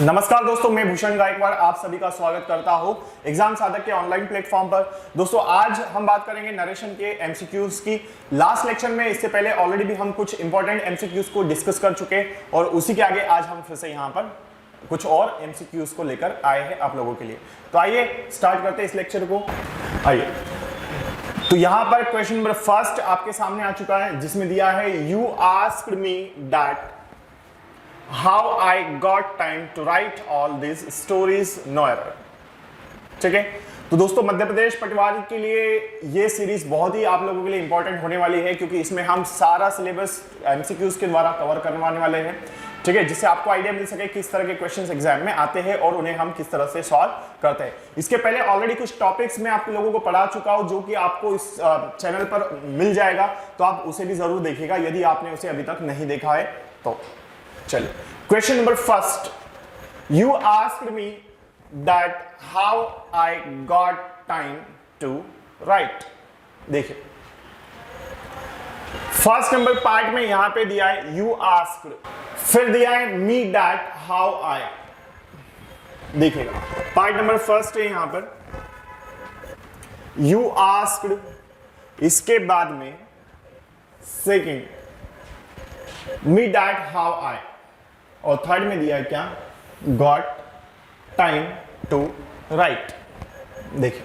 नमस्कार दोस्तों, मैं भूषण गायकवाड़ आप सभी का स्वागत करता हूं एग्जाम साधक के ऑनलाइन प्लेटफॉर्म पर। दोस्तों आज हम बात करेंगे नरेशन के एमसीक्यूज की। लास्ट लेक्चर में इससे पहले ऑलरेडी भी हम कुछ इंपॉर्टेंट एमसीक्यूज को डिस्कस कर चुके और उसी के आगे आज हम फिर से यहां पर कुछ और एमसीक्यूज को लेकर आए हैं आप लोगों के लिए। तो आइए स्टार्ट करते हैं इस लेक्चर को। आइए, तो यहां पर क्वेश्चन नंबर फर्स्ट आपके सामने आ चुका है जिसमें दिया है you asked me that how I got time to write all these stories, no error। ठीक है, तो दोस्तों मध्य प्रदेश पटवारी के लिए ये सीरीज बहुत ही आप लोगों के लिए इंपॉर्टेंट होने वाली है क्योंकि इसमें हम सारा सिलेबस एमसीक्यूज के द्वारा कवर करवाने वाले हैं। ठीक है, जिससे आपको आइडिया मिल सके किस तरह के क्वेश्चंस एग्जाम में आते हैं और उन्हें हम किस तरह से सॉल्व करते हैं। इसके पहले ऑलरेडी कुछ टॉपिक्स मैं आप लोगों को पढ़ा चुका हूं जो कि आपको इस चैनल पर मिल जाएगा, तो आप उसे भी जरूर देखिएगा यदि आपने उसे अभी तक नहीं देखा है तो। चलिए, question number first, you asked me that how I got time to write. देखिए फर्स्ट नंबर पार्ट में यहां पे दिया है यू आस्क्ड, फिर दिया है मी दैट हाउ आई। देखिएगा पार्ट नंबर फर्स्ट है यहां पर यू आस्क्ड, इसके बाद में सेकंड मी दैट हाउ आई और थर्ड में दिया है क्या, गॉट टाइम टू राइट। देखिए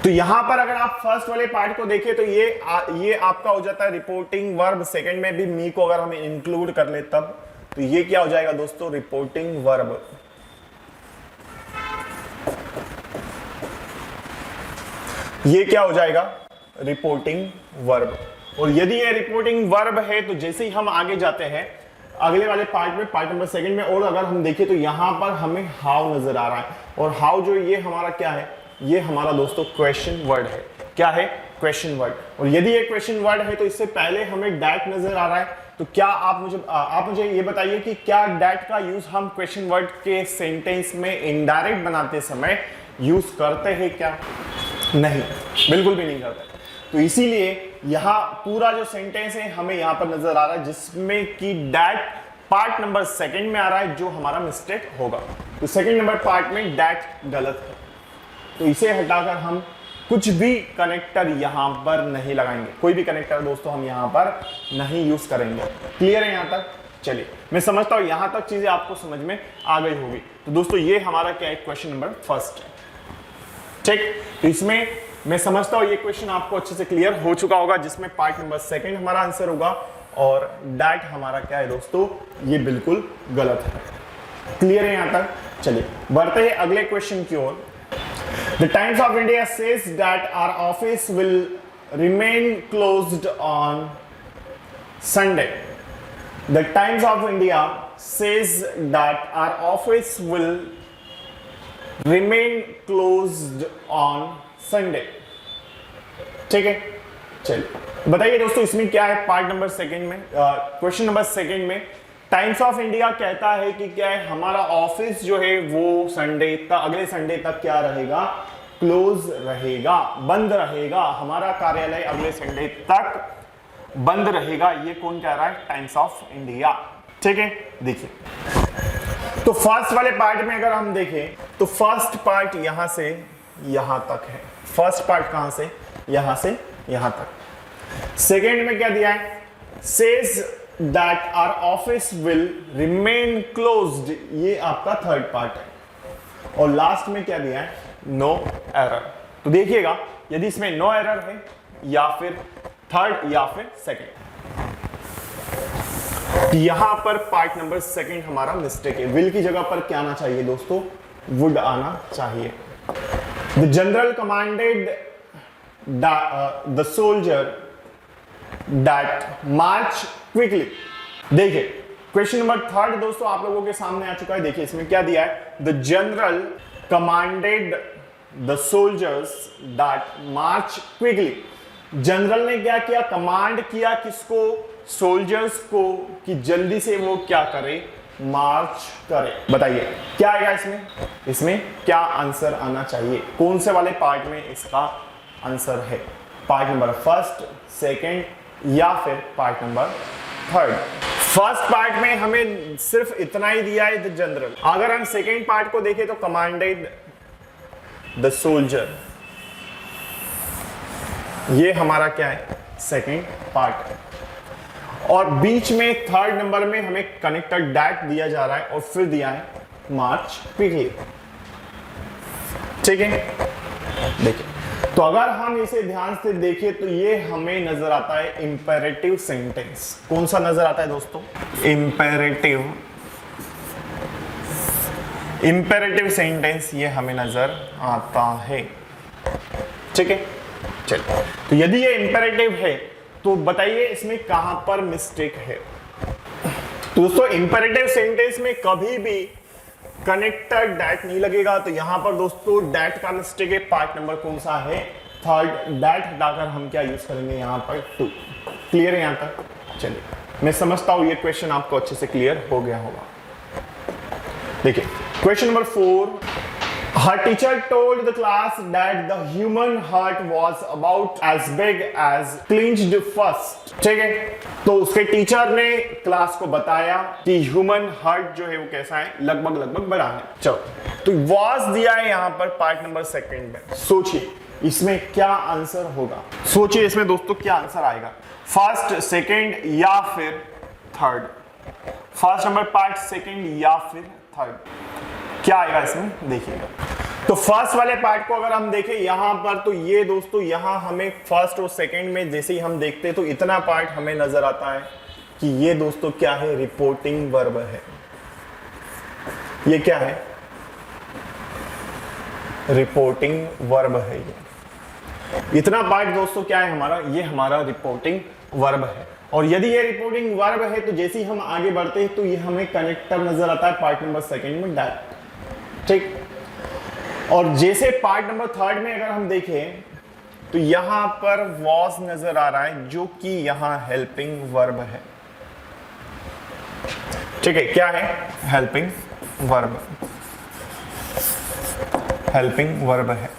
तो यहां पर अगर आप फर्स्ट वाले पार्ट को देखें तो ये आपका हो जाता है रिपोर्टिंग वर्ब। सेकंड में भी मी को अगर हम इंक्लूड कर ले तब तो ये क्या हो जाएगा दोस्तों, रिपोर्टिंग वर्ब। ये क्या हो जाएगा, रिपोर्टिंग वर्ब। और यदि ये रिपोर्टिंग वर्ब है तो जैसे ही हम आगे जाते हैं अगले वाले पार्ट में, पार्ट नंबर सेकंड में, और अगर हम देखें तो यहां पर हमें हाउ नजर आ रहा है और हाउ जो ये हमारा क्या है, ये हमारा दोस्तों क्वेश्चन वर्ड है। क्या है, क्वेश्चन वर्ड। और यदि ये क्वेश्चन वर्ड है तो इससे पहले हमें डैट नजर आ रहा है। तो क्या आप मुझे ये बताइए कि क्या डैट का यूज हम क्वेश्चन वर्ड के सेंटेंस में इनडायरेक्ट बनाते समय यूज करते हैं क्या? नहीं, बिल्कुल भी नहीं करते। तो इसीलिए यहां पूरा जो सेंटेंस है हमें यहां पर नजर आ रहा है जिसमें कि डैट पार्ट नंबर सेकंड में आ रहा है जो हमारा मिस्टेक होगा। तो सेकंड नंबर पार्ट में डैट गलत है, तो इसे हटाकर हम कुछ भी कनेक्टर यहां पर नहीं लगाएंगे। कोई भी कनेक्टर दोस्तों हम यहां पर नहीं यूज करेंगे। क्लियर है यहां तक? चलिए, मैं समझता हूं यहां तक चीजें आपको समझ में आ गई होगी। तो दोस्तों ये हमारा क्या है, क्वेश्चन नंबर फर्स्ट है। ठीक, तो इसमें मैं समझता हूं ये क्वेश्चन आपको अच्छे से क्लियर हो चुका होगा जिसमें पार्ट नंबर सेकंड हमारा आंसर होगा और डैट हमारा क्या है दोस्तों, ये बिल्कुल गलत है। क्लियर है यहां तक? चलिए बढ़ते हैं अगले क्वेश्चन की ओर। The Times of India says that our office will remain closed on Sunday. The Times of India says that our office will remain closed on Sunday. ठीक है, चलिए बताइए दोस्तों इसमें क्या है। पार्ट नंबर सेकंड में, क्वेश्चन नंबर सेकंड में टाइम्स ऑफ इंडिया कहता है कि क्या है, हमारा ऑफिस जो है वो संडे तक, अगले संडे तक क्या रहेगा, क्लोज रहेगा, बंद रहेगा। हमारा कार्यालय अगले संडे तक बंद रहेगा। ये कौन कह रहा है, टाइम्स ऑफ इंडिया। ठीक है, देखिए तो फर्स्ट वाले पार्ट में अगर हम देखें तो फर्स्ट पार्ट यहां से यहां तक है। फर्स्ट पार्ट कहां से, यहां से यहां तक। सेकेंड में क्या दिया है, says that our office will remain closed, ये आपका थर्ड पार्ट है। और लास्ट में क्या दिया है, नो एरर। तो देखिएगा यदि इसमें नो एरर है या फिर थर्ड या फिर सेकेंड, यहां पर पार्ट नंबर सेकंड हमारा मिस्टेक है। विल की जगह पर क्या आना चाहिए दोस्तों, वुड आना चाहिए। The general commanded the soldier that March quickly. देखिए क्वेश्चन नंबर थर्ड दोस्तों आप लोगों के सामने आ चुका है। देखिए इसमें क्या दिया है, the general commanded the soldiers that March quickly. General ने क्या किया, कमांड किया किसको, सोल्जर्स को, कि जल्दी से वो क्या करे, मार्च करे। बताइए क्या आएगा इसमें, इसमें क्या आंसर आना चाहिए, कौन से वाले पार्ट में इसका आंसर है। पार्ट नंबर फर्स्ट, सेकंड या फिर part number third. First part में हमें सिर्फ इतना ही दिया है, द जनरल। अगर हम सेकंड पार्ट को देखें तो कमांडेड द सोल्जर, ये हमारा क्या है, सेकंड पार्ट है। और बीच में थर्ड नंबर में हमें कनेक्टर डैट दिया जा रहा है और फिर दिया है मार्च क्विकली। ठीक है, देखिए तो अगर हम इसे ध्यान से देखें तो ये हमें नजर आता है इंपेरेटिव सेंटेंस। कौन सा नजर आता है दोस्तों, इंपेरेटिव सेंटेंस, ये हमें नजर आता है। ठीक है, चलिए तो यदि ये इंपेरेटिव है तो बताइए इसमें कहां पर मिस्टेक है। तो दोस्तों इंपेरेटिव सेंटेंस में कभी भी कनेक्टर डैट नहीं लगेगा, तो यहां पर दोस्तों डैट का मिस्टेक है। पार्ट नंबर कौन सा है, थर्ड। डैट हटाकर हम क्या यूज करेंगे यहां पर, टू। क्लियर है यहां तक? चलिए मैं समझता हूं ये क्वेश्चन आपको अच्छे से क्लियर हो गया होगा। देखिए question number 4, her teacher told the class that the human heart was about as big as clenched fist। ठीक है, तो उसके टीचर ने क्लास को बताया कि ह्यूमन हार्ट जो है वो कैसा है, लगभग बड़ा है। चलो तो was दिया है यहां पर पार्ट नंबर सेकंड में। सोचिए इसमें क्या आंसर होगा, सोचिए इसमें दोस्तों क्या आंसर आएगा, फर्स्ट, सेकंड या फिर third. First number part, second या फिर थर्ड, क्या आएगा इसमें देखिएगा। तो फर्स्ट वाले पार्ट को अगर हम देखें यहां पर, तो ये दोस्तों यहां हमें फर्स्ट और सेकंड में जैसे ही हम देखते हैं तो इतना पार्ट हमें नजर आता है कि ये दोस्तों क्या है, रिपोर्टिंग वर्ब है। ये क्या है, रिपोर्टिंग वर्ब है। ये इतना पार्ट दोस्तों क्या है हमारा, ये हमारा रिपोर्टिंग वर्ब है। और यदि ये रिपोर्टिंग वर्ब है तो जैसे ही हम आगे बढ़ते हैं तो ये हमें कनेक्टर नजर आता है पार्ट नंबर सेकंड में, डैट। ठीक, और जैसे पार्ट नंबर थर्ड में अगर हम देखें तो यहां पर वॉज नजर आ रहा है जो कि यहां हेल्पिंग वर्ब है। ठीक है, क्या है, हेल्पिंग वर्ब, हेल्पिंग वर्ब है।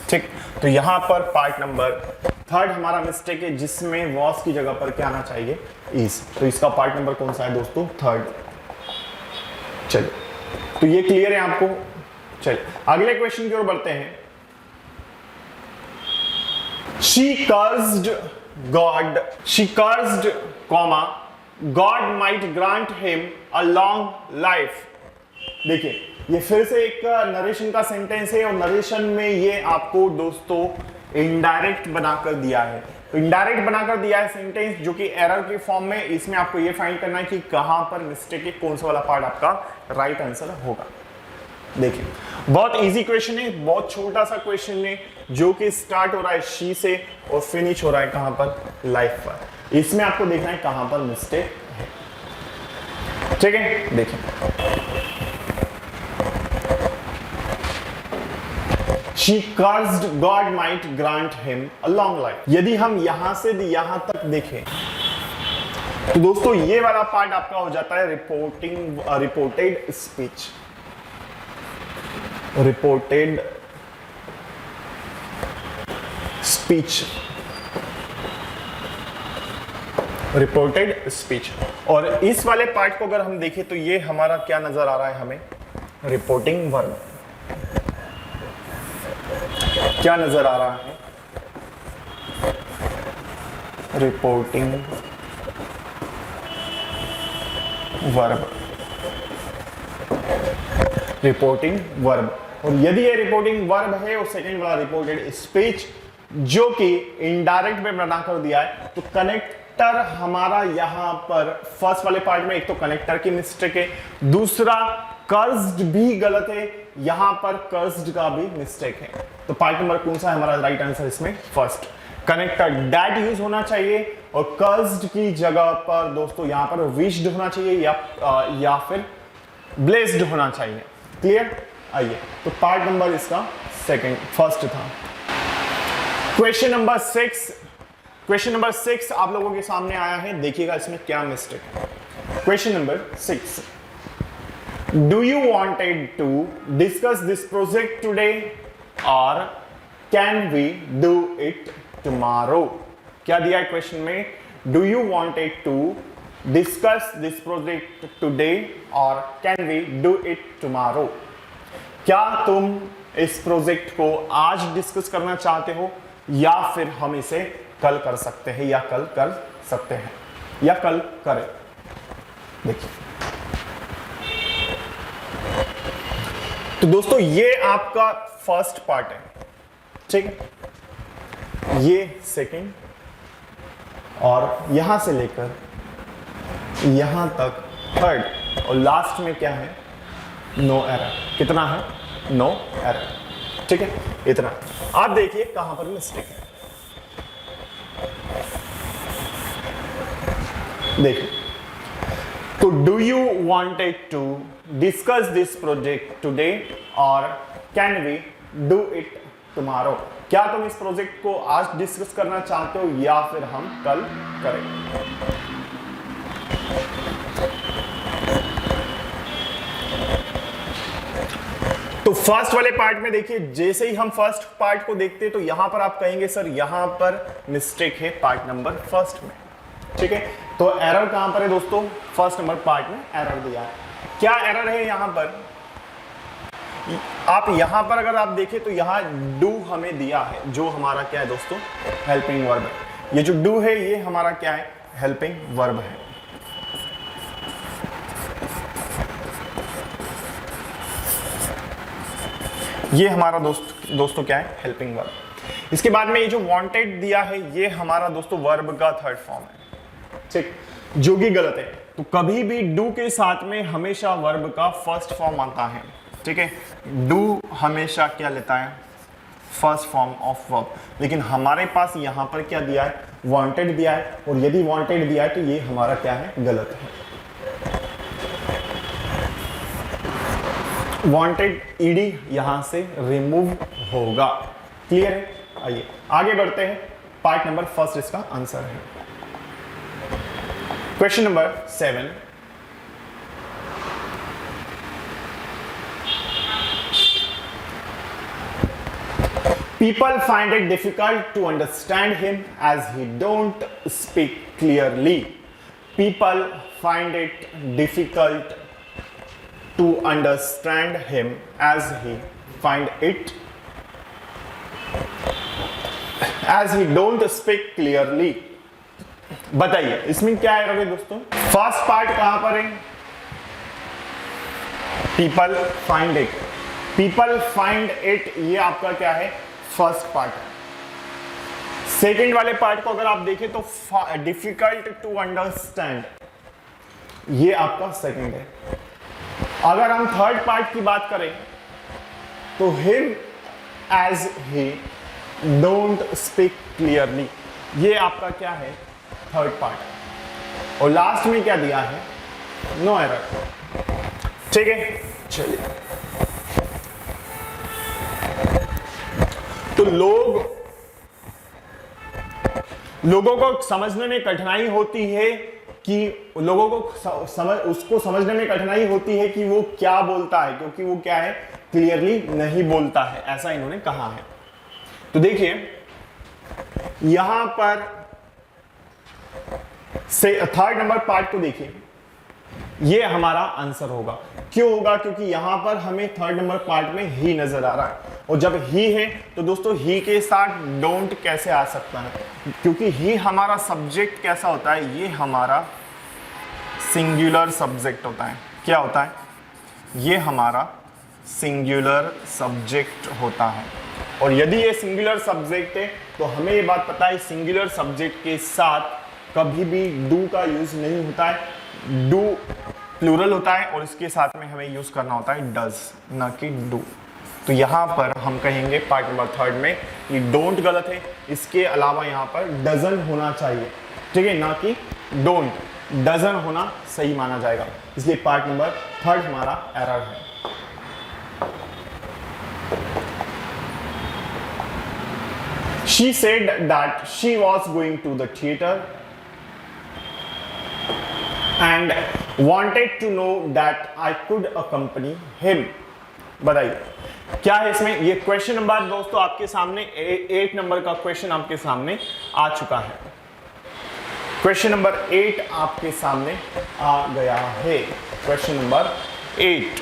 ठीक, तो यहां पर पार्ट नंबर थर्ड हमारा मिस्टेक है जिसमें वॉज की जगह पर क्या आना चाहिए, इज। तो इसका पार्ट नंबर कौन सा है दोस्तों, थर्ड। चलिए तो ये क्लियर है आपको। चलिए अगले क्वेश्चन की ओर बढ़ते हैं। She cursed God, comma, God might grant him a long life। देखिए ये फिर से एक नरेशन का सेंटेंस है और नरेशन में ये आपको दोस्तों इनडायरेक्ट बनाकर दिया है। तो इनडायरेक्ट बनाकर दिया है सेंटेंस जो कि एरर के फॉर्म में। इसमें आपको ये फाइंड करना है कि कहां पर मिस्टेक है, कौन सा वाला पार्ट आपका राइट आंसर होगा। देखिए बहुत इजी क्वेश्चन है, बहुत छोटा सा क्वेश्चन है जो कि स्टार्ट हो रहा है शी से और फिनिश हो रहा है कहां पर, लाइफ पर। इसमें आपको देखना है कहां पर मिस्टेक है। ठीक है, देखिए She cursed God might grant him a long life। यदि हम यहां से यहां तक देखें तो दोस्तों ये वाला पार्ट आपका हो जाता है reported speech, reported speech, reported speech. और इस वाले पार्ट को अगर हम देखें तो ये हमारा क्या नजर आ रहा है हमें, रिपोर्टिंग वर्ब। क्या नजर आ रहा है, रिपोर्टिंग वर्ब, रिपोर्टिंग वर्ब। और यदि ये रिपोर्टिंग वर्ब है और सेकंड वाला रिपोर्टेड स्पीच जो कि इनडायरेक्ट में बना कर दिया है, तो कनेक्टर हमारा यहां पर फर्स्ट वाले पार्ट में एक तो कनेक्टर की मिस्टेक है, दूसरा कर्स्ड भी गलत है, यहां पर कर्स्ड का भी मिस्टेक है। तो पार्ट नंबर कौन सा है हमारा राइट आंसर इसमें, फर्स्ट। कनेक्टर डैट यूज होना चाहिए और कर्स्ड की जगह पर दोस्तों यहां पर विश्ड होना चाहिए या फिर ब्लेस्ड होना चाहिए। क्लियर, आइए तो पार्ट नंबर इसका फर्स्ट था। क्वेश्चन नंबर 6, क्वेश्चन नंबर 6 आप लोगों के सामने आया है, देखिएगा इसमें क्या मिस्टेक है। Question number 6, do you wanted to discuss this project today or can we do it tomorrow. क्या दिया है क्वेश्चन में? Do you wanted to discuss this project today और can we do it tomorrow? क्या तुम इस project को आज डिस्कस करना चाहते हो या फिर हम इसे कल कर सकते हैं या कल कर सकते हैं या कल करें? देखिए, तो दोस्तों ये आपका फर्स्ट पार्ट है, ठीक है, ये सेकंड, और यहां से लेकर यहां तक थर्ड, और लास्ट में क्या है? No error. कितना है? नो एरर, ठीक है, इतना। आप देखिए कहां पर मिस्टेक है। देखिए, तो do you wanted to discuss this project today और can we do it tomorrow? क्या तुम इस प्रोजेक्ट को आज डिस्कस करना चाहते हो या फिर हम कल करें? तो फर्स्ट वाले पार्ट में देखिए, जैसे ही हम फर्स्ट पार्ट को देखते हैं तो यहां पर आप कहेंगे सर यहां पर मिस्टेक है पार्ट नंबर फर्स्ट में, ठीक है। तो एरर कहां पर है दोस्तों? फर्स्ट नंबर पार्ट में एरर दिया है। क्या एरर है यहां पर? आप यहां पर अगर आप देखें तो यहां डू हमें दिया है, जो हमारा क्या है दोस्तों? हेल्पिंग वर्ब है। ये जो डू है ये हमारा क्या है? हेल्पिंग वर्ब है। ये हमारा दोस्तों क्या है? Helping verb. इसके बाद में ये जो वांटेड दिया है ये हमारा दोस्तों वर्ब का थर्ड फॉर्म है, ठीक, जो कि गलत है। तो कभी भी डू के साथ में हमेशा वर्ब का फर्स्ट फॉर्म आता है, ठीक है। डू हमेशा क्या लेता है? First form of verb. लेकिन हमारे पास यहां पर क्या दिया है? वांटेड दिया है, और यदि वांटेड दिया है तो ये हमारा क्या है? गलत है। वांटेड ईडी यहां से रिमूव होगा। क्लियर है? आइए आगे बढ़ते हैं। पार्ट नंबर फर्स्ट इसका आंसर है। Question number 7, people find it difficult to understand him as he don't speak clearly. People find it difficult to understand him as he don't speak clearly. बताइए इसमें क्या है दोस्तों? फर्स्ट पार्ट कहां पर है? people find it. people find it ये आपका क्या है? फर्स्ट पार्ट है। सेकेंड वाले पार्ट को अगर आप देखें तो डिफिकल्ट टू अंडरस्टैंड ये आपका सेकेंड है। अगर हम थर्ड पार्ट की बात करें तो him as he don't speak clearly ये आपका क्या है? Third part. और लास्ट में क्या दिया है? नो एरर, ठीक है। चलिए, तो लोगों को समझने में कठिनाई होती है कि लोगों को उसको समझने में कठिनाई होती है कि वो क्या बोलता है, क्योंकि वो क्या है? क्लियरली नहीं बोलता है, ऐसा इन्होंने कहा है। तो देखिए यहां पर से थर्ड नंबर पार्ट को देखिए, ये हमारा आंसर होगा। क्यों होगा? क्योंकि यहां पर हमें थर्ड नंबर पार्ट में ही नजर आ रहा है, और जब ही है तो दोस्तों ही के साथ डोंट कैसे आ सकता है? क्योंकि ही हमारा सब्जेक्ट कैसा होता है? ये हमारा सिंगुलर सब्जेक्ट होता है। क्या होता है? ये हमारा सिंगुलर सब्जेक्ट होता है। और यदि ये सिंगुलर सब्जेक्ट है तो हमें ये बात पता है सिंगुलर सब्जेक्ट के साथ कभी भी डू का यूज नहीं होता है। डू प्लूरल होता है और इसके साथ में हमें यूज करना होता है डज, ना कि डू। तो यहां पर हम कहेंगे पार्ट नंबर थर्ड में कि डोंट गलत है, इसके अलावा यहां पर डजन होना चाहिए, ठीक है, ना कि डोंट। डजन होना सही माना जाएगा, इसलिए पार्ट नंबर थर्ड हमारा एरर है। She said that she was going to the theater and wanted to know that I could accompany him. बताइए क्या है इसमें। ये क्वेश्चन नंबर दोस्तों आपके सामने 8 नंबर का क्वेश्चन आपके सामने आ चुका है। क्वेश्चन नंबर 8 आपके सामने आ गया है। क्वेश्चन नंबर 8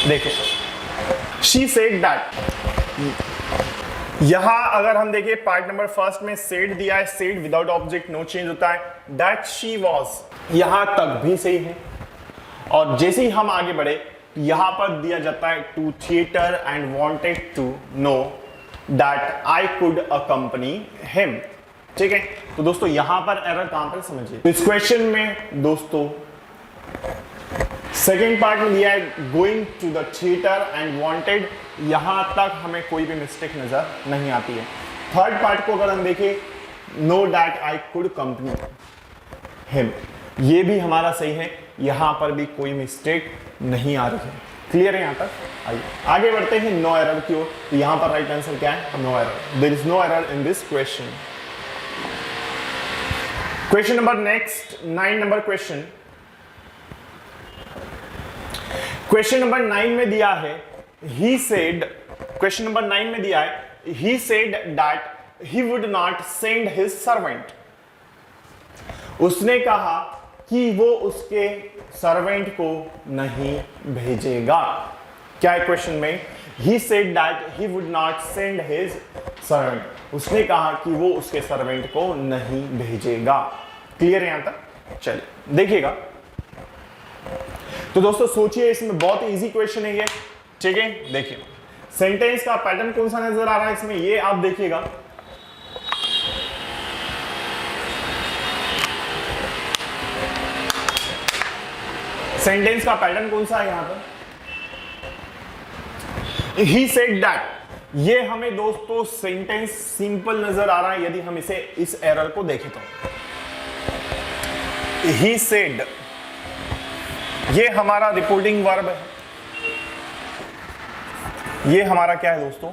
देखिए, शी सेड दैट, यहां अगर हम देखें पार्ट नंबर फर्स्ट में सेड दिया है, said without object no change होता है। दैट शी वॉज, यहां तक भी सही है। और जैसे ही हम आगे बढ़े यहां पर दिया जाता है to theatre and wanted to know that I could accompany him. ठीक है, तो दोस्तों यहां पर एरर कहां पर समझिए। तो इस क्वेश्चन में दोस्तों सेकेंड पार्ट में दिया है going to the theatre and wanted, यहां तक हमें कोई भी मिस्टेक नजर नहीं आती है। थर्ड पार्ट को अगर हम देखें no that I could company him, ये भी हमारा सही है, यहां पर भी कोई मिस्टेक नहीं आ रही है। क्लियर है यहां तक? आइए आगे बढ़ते हैं नो एरर की ओर। तो यहां पर राइट आंसर क्या है? No error. There is no error in this question. Question number next 9 number question. Question number 9 में दिया है ही सेड, क्वेश्चन नंबर 9 में दिया है he said that he would not send his servant, उसने कहा कि वो उसके सर्वेंट को नहीं भेजेगा। क्या है क्वेश्चन में? He said that he would not send his servant, उसने कहा कि वो उसके सर्वेंट को नहीं भेजेगा। क्लियर है यहां तक? चलिए देखिएगा। तो दोस्तों सोचिए, इसमें बहुत इजी क्वेश्चन है ये। ठीक है, देखिए सेंटेंस का पैटर्न कौन सा नजर आ रहा है इसमें, ये आप देखिएगा। सेंटेंस का पैटर्न कौन सा है यहां पर? ही सेड दैट, ये हमें दोस्तों सेंटेंस सिंपल नजर आ रहा है यदि हम इसे इस एरर को देखें तो। ही सेड, ये हमारा रिपोर्टिंग वर्ब है। ये हमारा क्या है दोस्तों?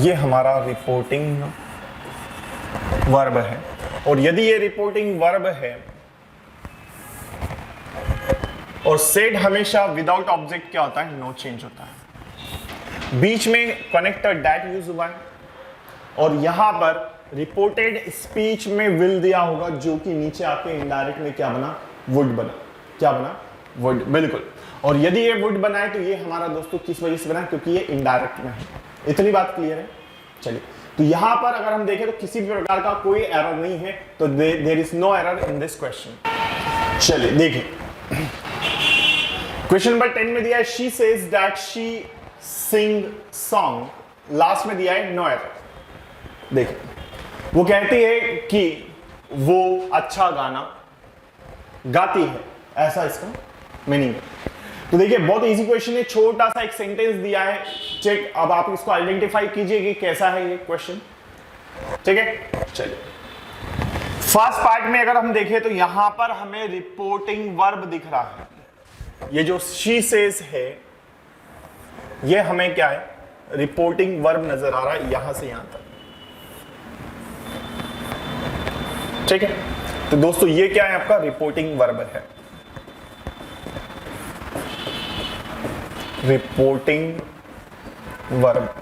ये हमारा रिपोर्टिंग वर्ब है। और यदि ये रिपोर्टिंग वर्ब है और सेड हमेशा विदाउट ऑब्जेक्ट क्या होता है? नो चेंज होता है। बीच में कनेक्टर दैट यूज हुआ है और यहां पर रिपोर्टेड स्पीच में विल दिया होगा, जो कि नीचे आके इनडायरेक्ट में क्या बना? वुड बना। क्या बना? वुड, बिल्कुल। और यदि ये वुड बना है तो ये हमारा दोस्तों किस वजह से बना? क्योंकि ये इनडायरेक्ट में है। इतनी बात क्लियर है? चलिए, तो यहां पर अगर हम देखें तो किसी भी प्रकार का कोई एरर नहीं है, तो there is no error in this question. चलिए देखिए, क्वेश्चन नंबर 10 में दिया है she says that she sing song, last में दिया है नो एरर। देखिए, वो कहती है कि वो अच्छा गाना गाती है, ऐसा इसका मीनिंग है। तो देखिए बहुत इजी क्वेश्चन है, छोटा सा एक सेंटेंस दिया है। चेक, अब आप इसको आइडेंटिफाई कीजिए कि कैसा है ये क्वेश्चन। ठीक है, चलिए फर्स्ट पार्ट में अगर हम देखें तो यहां पर हमें रिपोर्टिंग वर्ब दिख रहा है। ये जो शी सेज है ये हमें क्या है? रिपोर्टिंग वर्ब नजर आ रहा है यहां से यहां तक। ठीक है, तो दोस्तों ये क्या है? आपका रिपोर्टिंग वर्ब है। Reporting verb,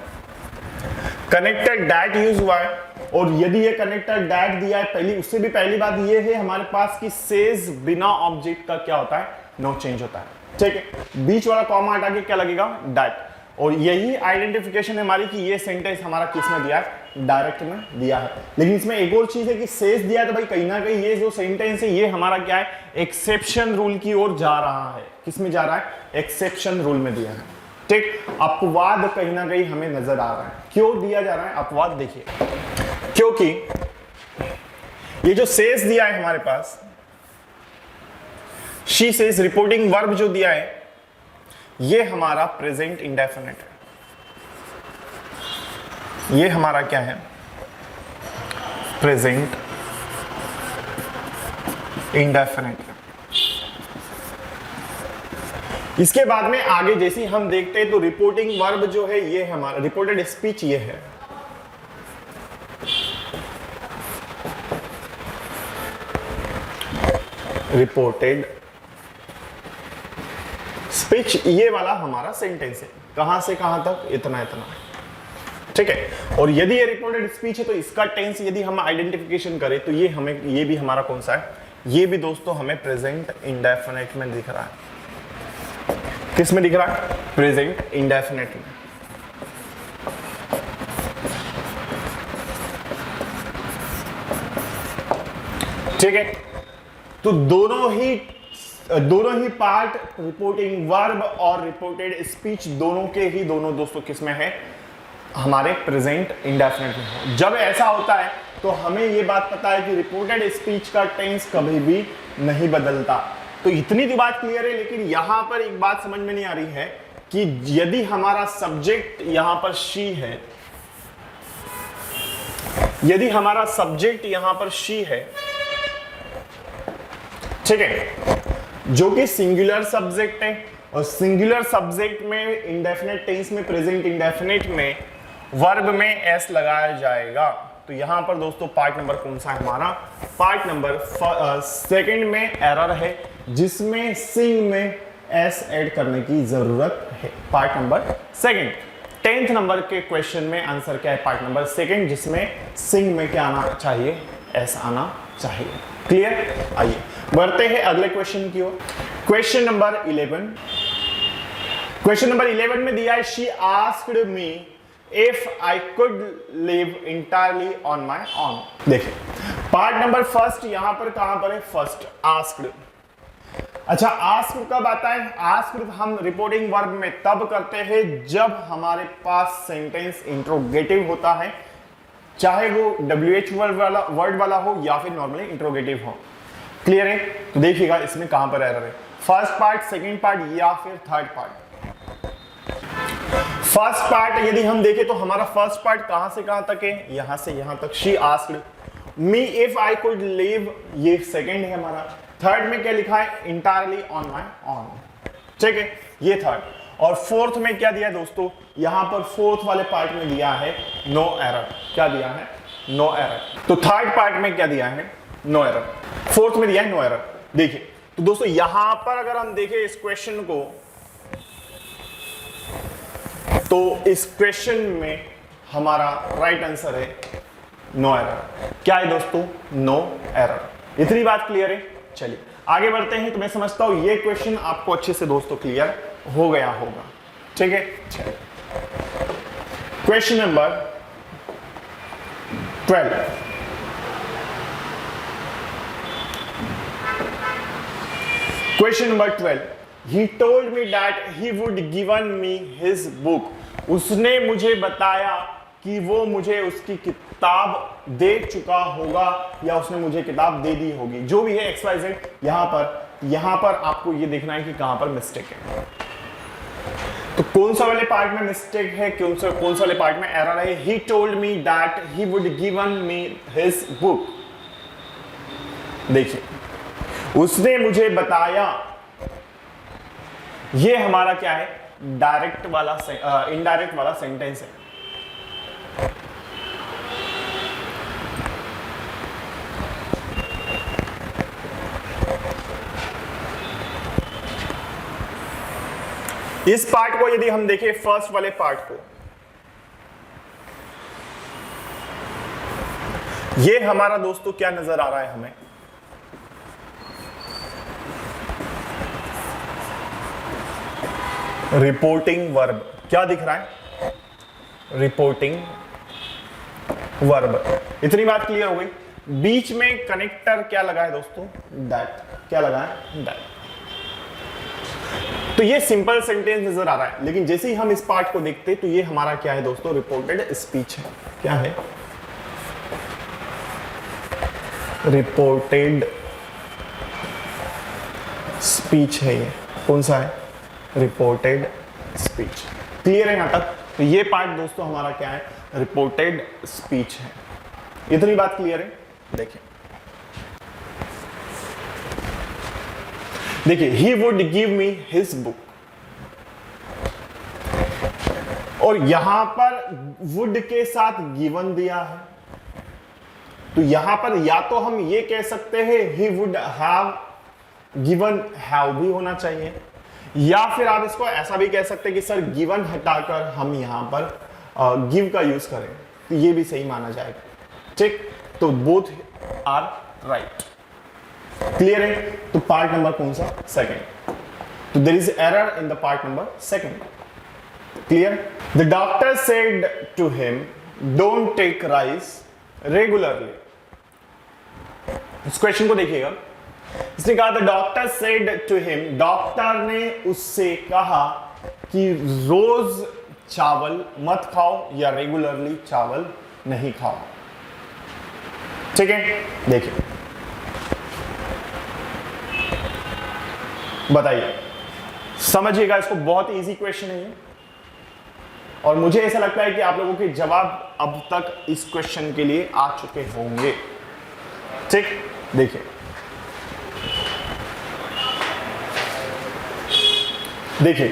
connected that use हुआ है। और यदि ये कनेक्टर दैट दिया है पहली, उससे भी पहली बात ये है हमारे पास कि सेज बिना ऑब्जेक्ट का क्या होता है? नो चेंज होता है। ठीक है, बीच वाला कॉमा हटा के क्या लगेगा? दैट। और यही आइडेंटिफिकेशन है हमारी कि ये सेंटेंस हमारा किस में दिया है? डायरेक्ट में दिया है। लेकिन इसमें एक और चीज है कि सेज दिया है तो भाई कहीं ना कहीं ये जो सेंटेंस है ये हमारा क्या है? एक्सेप्शन रूल की ओर जा रहा है। किस में जा रहा है? एक्सेप्शन रूल में दिया है। ठीक, अपवाद कहीं ना कहीं हमें नजर आ रहा है। क्यों दिया जा रहा है अपवाद? देखिए, क्योंकि ये जो सेज दिया है हमारे पास, शी सेज, रिपोर्टिंग वर्ब जो दिया है ये हमारा प्रेजेंट इंडेफिनिट है। ये हमारा क्या है? Present indefinite. इसके बाद में आगे जैसे हम देखते हैं तो रिपोर्टिंग वर्ब जो है ये हमारा रिपोर्टेड स्पीच ये है। रिपोर्टेड स्पीच, ये वाला हमारा सेंटेंस है, कहां से कहां तक, इतना इतना, ठीक है। और यदि ये रिपोर्टेड स्पीच है तो इसका टेंस यदि हम आइडेंटिफिकेशन करें तो ये हमें, ये भी हमारा कौन सा है, ये भी दोस्तों हमें प्रेजेंट इंडेफिनिट में दिख रहा है। किस में दिख रहा है? प्रेजेंट इंडेफिनिट में। ठीक है, तो दोनों ही पार्ट, रिपोर्टिंग वर्ब और रिपोर्टेड स्पीच, दोनों के ही दोनों दोस्तों किस में है? हमारे प्रेजेंट इंडेफिनिट में। जब ऐसा होता है तो हमें यह बात पता है कि रिपोर्टेड स्पीच का टेंस कभी भी नहीं बदलता। तो इतनी तो बात क्लियर है, लेकिन यहां पर एक बात समझ में नहीं आ रही है कि यदि हमारा सब्जेक्ट यहां पर शी है, यदि हमारा सब्जेक्ट यहां पर शी है, ठीक है, जो कि सिंगुलर सब्जेक्ट है, और सिंगुलर सब्जेक्ट में इंडेफिनिट टेंस में, प्रेजेंट इंडेफिनिट में वर्ब में एस लगाया जाएगा। तो यहां पर दोस्तों पार्ट नंबर कौन सा है हमारा? पार्ट नंबर सेकंड में एरर है, जिसमें सिंग में एस ऐड करने की जरूरत है। Part number second, 10th number के क्वेश्चन में आंसर क्या है? पार्ट नंबर सेकंड, जिसमें सिंग में क्या आना चाहिए? एस आना चाहिए। क्लियर? आइए बढ़ते हैं अगले क्वेश्चन की ओर। क्वेश्चन नंबर 11, क्वेश्चन नंबर 11 में दिया है, she asked me if I could live entirely on my own. देखिए पार्ट नंबर फर्स्ट यहां पर कहां पर है? First, asked. अच्छा, आस्क कब आता है? आस्क हम रिपोर्टिंग वर्ब में तब करते हैं जब हमारे पास सेंटेंस इंट्रोगेटिव होता है, चाहे वो WH वर्ड वाला हो या फिर नॉर्मली इंट्रोगेटिव हो। क्लियर है? तो देखिएगा इसमें कहां पर एरर है, फर्स्ट पार्ट, सेकंड पार्ट या फिर थर्ड पार्ट। फर्स्ट पार्ट यदि हम देखें तो हमारा फर्स्ट पार्ट कहां से कहां तक है? यहां से यहां तक, she asked me if I could live, ये सेकंड है हमारा। थर्ड में क्या लिखा है? इंटायरली ऑन माई ओन, ठीक है, ये थर्ड। और फोर्थ में क्या दिया है दोस्तों? यहां पर फोर्थ वाले पार्ट में दिया है नो एरर। क्या दिया है? No error. तो थर्ड पार्ट में क्या दिया है? No error. फोर्थ में दिया है नो एरर। देखिए तो दोस्तों यहां पर अगर हम देखें इस क्वेश्चन को, तो इस क्वेश्चन में हमारा राइट आंसर है नो एरर। क्या है दोस्तों? No error. इतनी बात क्लियर है? चलिए आगे बढ़ते हैं। तो मैं समझता हूं ये क्वेश्चन आपको अच्छे से दोस्तों क्लियर हो गया होगा, ठीक है। चलिए question number 12, question number 12, he told me that he would given me his book। उसने मुझे बताया कि वो मुझे उसकी किताब दे चुका होगा, या उसने मुझे किताब दे दी होगी, जो भी है XYZ। यहां पर आपको ये देखना है कि कहां पर मिस्टेक है। तो कौन सा वाले पार्ट में मिस्टेक है, कौन सा वाले पार्ट में एरर है? he told me that he would given me his book। देखिए उसने मुझे बताया, ये हमारा क्या है? डायरेक्ट वाला इनडायरेक्ट वाला सेंटेंस है। इस पार्ट को यदि हम देखें, फर्स्ट वाले पार्ट को, ये हमारा दोस्तों क्या नजर आ रहा है हमें? Reporting verb. क्या दिख रहा है? Reporting verb. इतनी बात क्लियर हो गई। बीच में कनेक्टर क्या लगा है दोस्तों? दैट। क्या लगा है? दैट। तो ये सिंपल सेंटेंस नजर आ रहा है, लेकिन जैसे ही हम इस पार्ट को देखते तो ये हमारा क्या है दोस्तों? रिपोर्टेड स्पीच है। क्या है? रिपोर्टेड स्पीच है। ये कौन सा है? Reported speech. क्लियर है यहां तक? तो ये पार्ट दोस्तों हमारा क्या है? रिपोर्टेड स्पीच है। इतनी बात क्लियर है? देखिए he would give me his book, और यहां पर would के साथ given दिया है, तो यहां पर या तो हम ये कह सकते हैं he would have given have भी होना चाहिए, या फिर आप इसको ऐसा भी कह सकते हैं कि सर गिवन हटाकर हम यहां पर गिव का यूज करें, तो ये भी सही माना जाएगा। ठीक, तो बोथ आर राइट। क्लियर है? तो पार्ट नंबर कौन सा? सेकंड। तो there is error in the part number second. Clear? The doctor said to him don't take rice regularly. इस क्वेश्चन को देखिएगा, इसने कहा the doctor said to him, doctor ने उससे कहा कि रोज चावल मत खाओ या रेगुलरली चावल नहीं खाओ। ठीक है, देखिए बताइए, समझिएगा इसको, बहुत इजी क्वेश्चन है ये, और मुझे ऐसा लगता है कि आप लोगों के जवाब अब तक इस क्वेश्चन के लिए आ चुके होंगे। ठीक, देखिए देखिए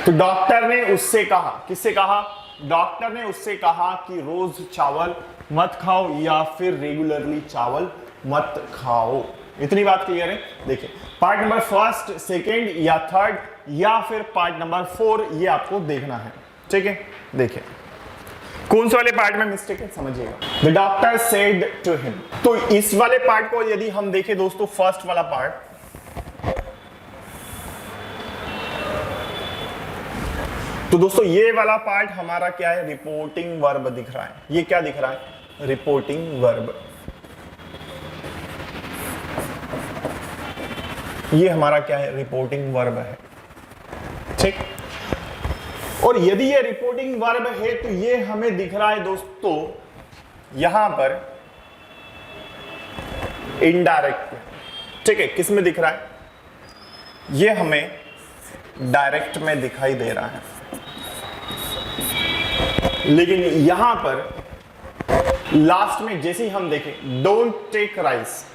तो डॉक्टर ने उससे कहा, किससे कहा? डॉक्टर ने उससे कहा कि रोज चावल मत खाओ या फिर रेगुलरली चावल मत खाओ। इतनी बात क्लियर है? देखिए पार्ट नंबर फर्स्ट, सेकंड या थर्ड या फिर पार्ट नंबर 4, ये आपको देखना है। ठीक है, देखिए कौन से वाले पार्ट में मिस्टेक है समझिएगा। The doctor said to him, तो इस वाले पार्ट को यदि हम देखें दोस्तों, फर्स्ट वाला पार्ट, तो दोस्तों ये वाला पार्ट हमारा क्या है? रिपोर्टिंग वर्ब दिख रहा है। ये क्या दिख रहा है? Reporting verb. ये हमारा क्या है? रिपोर्टिंग वर्ब है। ठीक, और यदि ये रिपोर्टिंग वर्ब है तो ये हमें दिख रहा है दोस्तों यहां पर इनडायरेक्ट में। ठीक है, किस में दिख रहा है? ये हमें डायरेक्ट में दिखाई दे रहा है, लेकिन यहां पर लास्ट में जैसे ही हम देखें डोंट टेक राइस,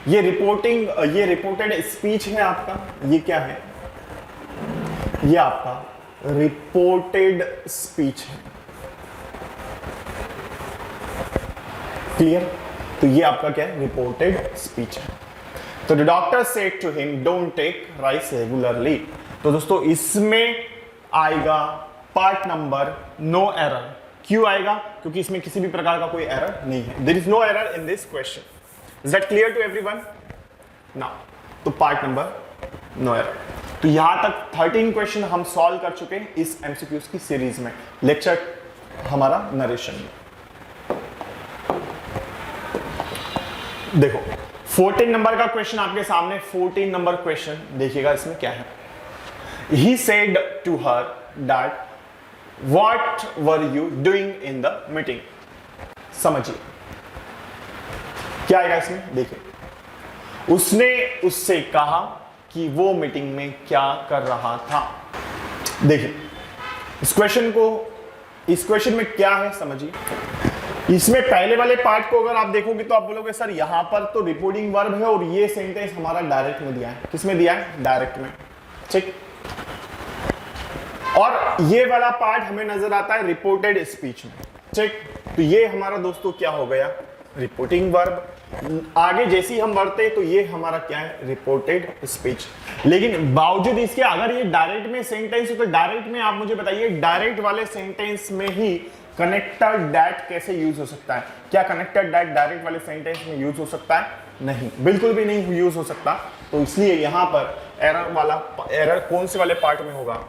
ये रिपोर्टेड स्पीच है आपका। ये क्या है? ये आपका रिपोर्टेड स्पीच है। क्लियर? तो ये आपका क्या है? रिपोर्टेड स्पीच है। तो the doctor said to him don't take rice regularly. तो दोस्तों इसमें आएगा पार्ट नंबर नो एरर। क्यों आएगा? क्योंकि इसमें किसी भी प्रकार का कोई एरर नहीं है। There is no error in this question. Is that clear to everyone? Now तो पार्ट नंबर नो एरर। तो यहां तक 13 क्वेश्चन हम सॉल्व कर चुके हैं इस एमसीक्यूज की सीरीज में, लेक्चर हमारा नरेशन में। देखो 14 नंबर का क्वेश्चन आपके सामने, 14 नंबर क्वेश्चन देखिएगा, इसमें क्या है? He said to her that what were you doing in the meeting? समझिए क्या आएगा इसमें? देखिए, उसने उससे कहा कि वो मीटिंग में क्या कर रहा था। देखिए इस क्वेश्चन में क्या है समझिए। इसमें पहले वाले पार्ट को अगर आप देखोगे तो आप बोलोगे सर यहां पर तो रिपोर्टिंग वर्ब है और ये सेंटेंस हमारा डायरेक्ट में दिया है। किसमें दिया है? डायरेक्ट में। ठीक, और ये वाला पार्ट हमें नजर आता है रिपोर्टेड स्पीच में। ठीक, तो ये हमारा दोस्तों क्या हो गया? Reporting verb. आगे जैसे ही हम बढ़ते तो ये हमारा क्या है? Reported speech. लेकिन बावजूद इसके अगर ये डायरेक्ट में सेंटेंस है तो डायरेक्ट में आप मुझे बताइए, डायरेक्ट वाले सेंटेंस में ही कनेक्टर दैट कैसे यूज हो सकता है? क्या कनेक्टर दैट डायरेक्ट वाले सेंटेंस में यूज हो सकता है? नहीं, बिल्कुल भी नहीं यूज हो सकता। तो इसलिए यहां पर एरर कौन से वाले पार्ट में होगा?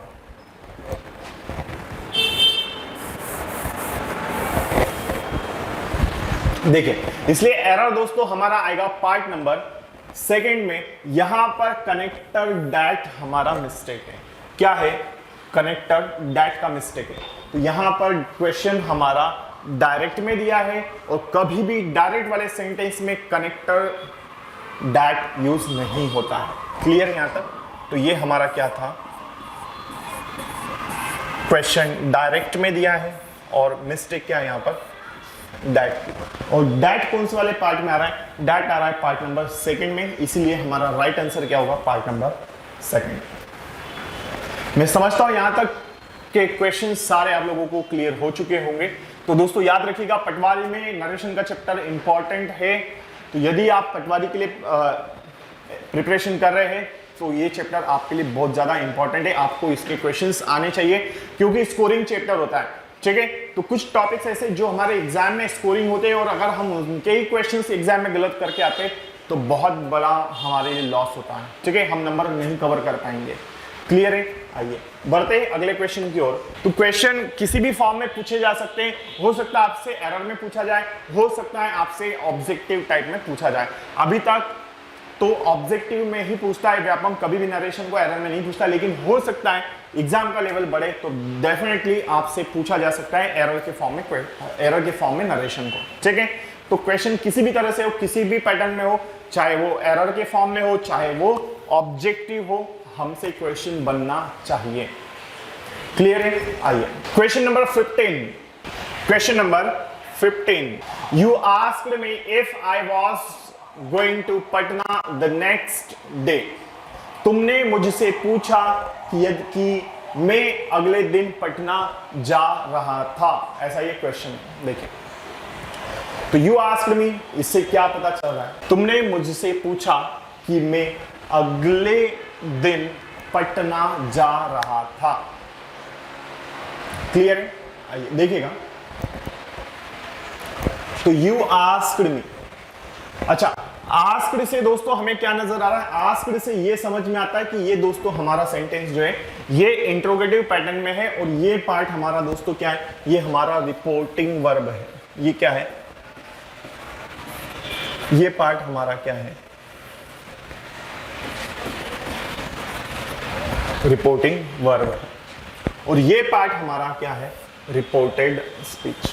देखिए, इसलिए एरर दोस्तों हमारा आएगा पार्ट नंबर सेकंड में। यहां पर कनेक्टर दैट हमारा मिस्टेक है। क्या है? कनेक्टर दैट का मिस्टेक है। तो यहां पर क्वेश्चन हमारा डायरेक्ट में दिया है और कभी भी डायरेक्ट वाले सेंटेंस में कनेक्टर दैट यूज नहीं होता है। क्लियर है यहां तक? तो ये हमारा क्या था? क्वेश्चन डायरेक्ट में दिया है और मिस्टेक क्या है यहां पर? दैट। और दैट कौन से वाले पार्ट में आ रहा है? दैट आ रहा है पार्ट नंबर सेकंड में, इसीलिए हमारा राइट आंसर क्या होगा? Part number second. मैं समझता हूं यहां तक के क्वेश्चन सारे आप लोगों को क्लियर हो चुके होंगे। तो दोस्तों याद रखिएगा, पटवारी में नरेशन का चैप्टर इंपॉर्टेंट है। तो यदि आप पटवारी के लिए प्रिपरेशन कर रहे हैं तो ये चैप्टर आपके लिए बहुत ज्यादा इंपॉर्टेंट है, आपको इसके क्वेश्चंस आने चाहिए क्योंकि स्कोरिंग चैप्टर होता है। ठीक है, तो कुछ टॉपिक्स ऐसे जो हमारे एग्जाम में स्कोरिंग होते हैं और अगर हम उनके ही क्वेश्चंस एग्जाम में गलत करके आते हैं तो बहुत बड़ा हमारे लिए लॉस होता है। ठीक है, हम नंबर नहीं कवर कर पाएंगे। क्लियर है? आइए बढ़ते हैं अगले क्वेश्चन की ओर। तो क्वेश्चन किसी भी फॉर्म में पूछे जा सकते हैं, हो सकता है आपसे एरर में पूछा जाए, हो सकता है आपसे ऑब्जेक्टिव टाइप में पूछा जाए। अभी तक तो ऑब्जेक्टिव में ही पूछता है व्यापम, कभी भी नरेशन को एरर में नहीं पूछता, लेकिन हो सकता है एग्जाम का लेवल बढ़े तो डेफिनेटली आपसे पूछा जा सकता है एरर के फॉर्म में नरेशन को। ठीक है, तो क्वेश्चन किसी भी तरह से हो, किसी भी पैटर्न में हो, चाहे वो एरर के फॉर्म में हो, चाहे वो ऑब्जेक्टिव हो, हमसे क्वेश्चन बनना चाहिए। क्लियर है? आइए question number 15। Question number 15, you asked me if I was going to Patna the next day. तुमने मुझसे पूछा कि मैं अगले दिन पटना जा रहा था। ऐसा ये क्वेश्चन है, देखिए। तो यू आस्क्ड मी, इससे क्या पता चल रहा है? तुमने मुझसे पूछा कि मैं अगले दिन पटना जा रहा था। क्लियर है? आइए देखिएगा, तो यू आस्क्ड मी। अच्छा, आस्क्ड से दोस्तों हमें क्या नजर आ रहा है? आस्क्ड से ये समझ में आता है कि ये दोस्तों हमारा सेंटेंस जो है ये इंट्रोगेटिव पैटर्न में है और ये पार्ट हमारा दोस्तों क्या है? ये हमारा रिपोर्टिंग वर्ब है। ये क्या है? ये पार्ट हमारा क्या है? Reporting verb. और ये पार्ट हमारा क्या है? Reported speech.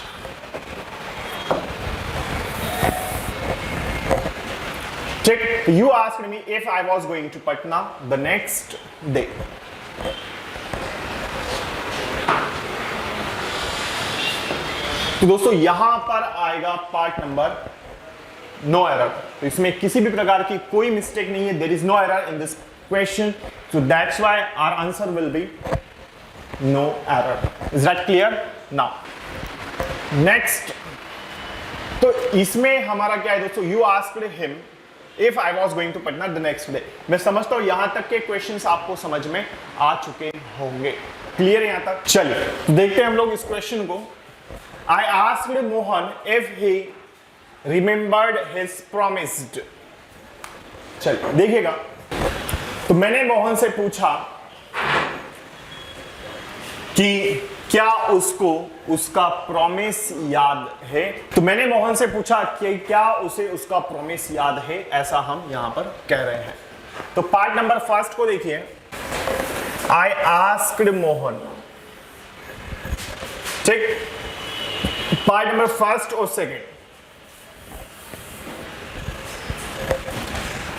Check. You asked me if I was going to Patna the next day. तो दोस्तों यहां पर आएगा पार्ट नंबर नो एरर। तो इसमें किसी भी प्रकार की कोई मिस्टेक नहीं है। There is no error in this question, so that's why our answer will be no error. Is that clear? Now next, तो इसमें हमारा क्या है दोस्तों? You asked him if I was going to Patna the next day. मैं समझता हूं यहां तक के क्वेश्चंस आपको समझ में आ चुके होंगे। क्लियर है यहां तक? चलिए देखते हैं हम लोग इस क्वेश्चन को। I asked Mohan if he remembered his promised. चलिए देखिएगा, तो मैंने मोहन से पूछा कि क्या उसको उसका प्रॉमिस याद है। तो मैंने मोहन से पूछा कि क्या उसे उसका प्रॉमिस याद है, ऐसा हम यहां पर कह रहे हैं। तो पार्ट नंबर फर्स्ट को देखिए, आई आस्क्ड मोहन। ठीक, पार्ट नंबर फर्स्ट और सेकेंड।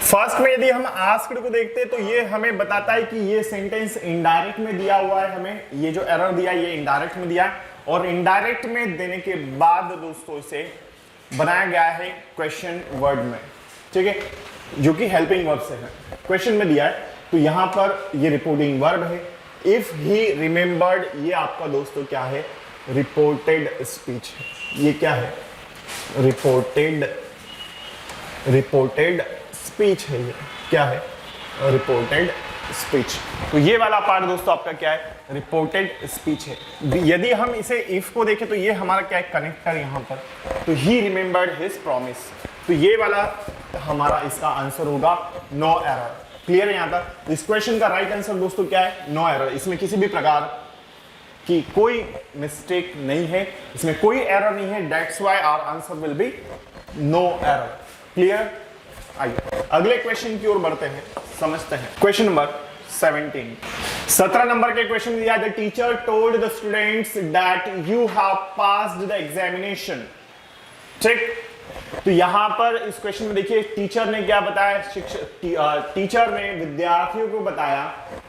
फर्स्ट में यदि हम आस्क्ड को देखते हैं तो ये हमें बताता है कि ये सेंटेंस इनडायरेक्ट में दिया हुआ है। हमें ये जो एरर दिया है ये इनडायरेक्ट में दिया है और इनडायरेक्ट में देने के बाद दोस्तों इसे बनाया गया है क्वेश्चन वर्ड में। ठीक है, जो कि हेल्पिंग वर्ब से है, क्वेश्चन में दिया है। तो यहां पर ये रिपोर्टिंग वर्ब है। इफ ही रिमेंबर्ड, ये आपका दोस्तों क्या है? रिपोर्टेड स्पीच है। ये क्या है? रिपोर्टेड स्पीच है। ये क्या है? Reported speech. तो ये वाला पार्ट दोस्तों आपका क्या है? रिपोर्टेड स्पीच है। यदि हम इसे इफ को देखें तो ये हमारा क्या है? कनेक्टर यहां पर। तो ही रिमेंबर्ड हिज प्रॉमिस, तो ये वाला हमारा इसका आंसर होगा नो एरर। क्लियर है यहां तक? इस क्वेश्चन का राइट आंसर दोस्तों क्या है? No error. इसमें किसी भी प्रकार की कोई मिस्टेक नहीं है, इसमें कोई एरर नहीं है। That's why our answer will be no error. Clear? आइए अगले क्वेश्चन की ओर बढ़ते हैं, समझते हैं। क्वेश्चन नंबर 17 नंबर के क्वेश्चन दिया, the teacher told the students that you have passed the examination. ठीक, तो यहां पर इस क्वेश्चन में देखिए टीचर ने क्या बताया? टीचर ने विद्यार्थियों को बताया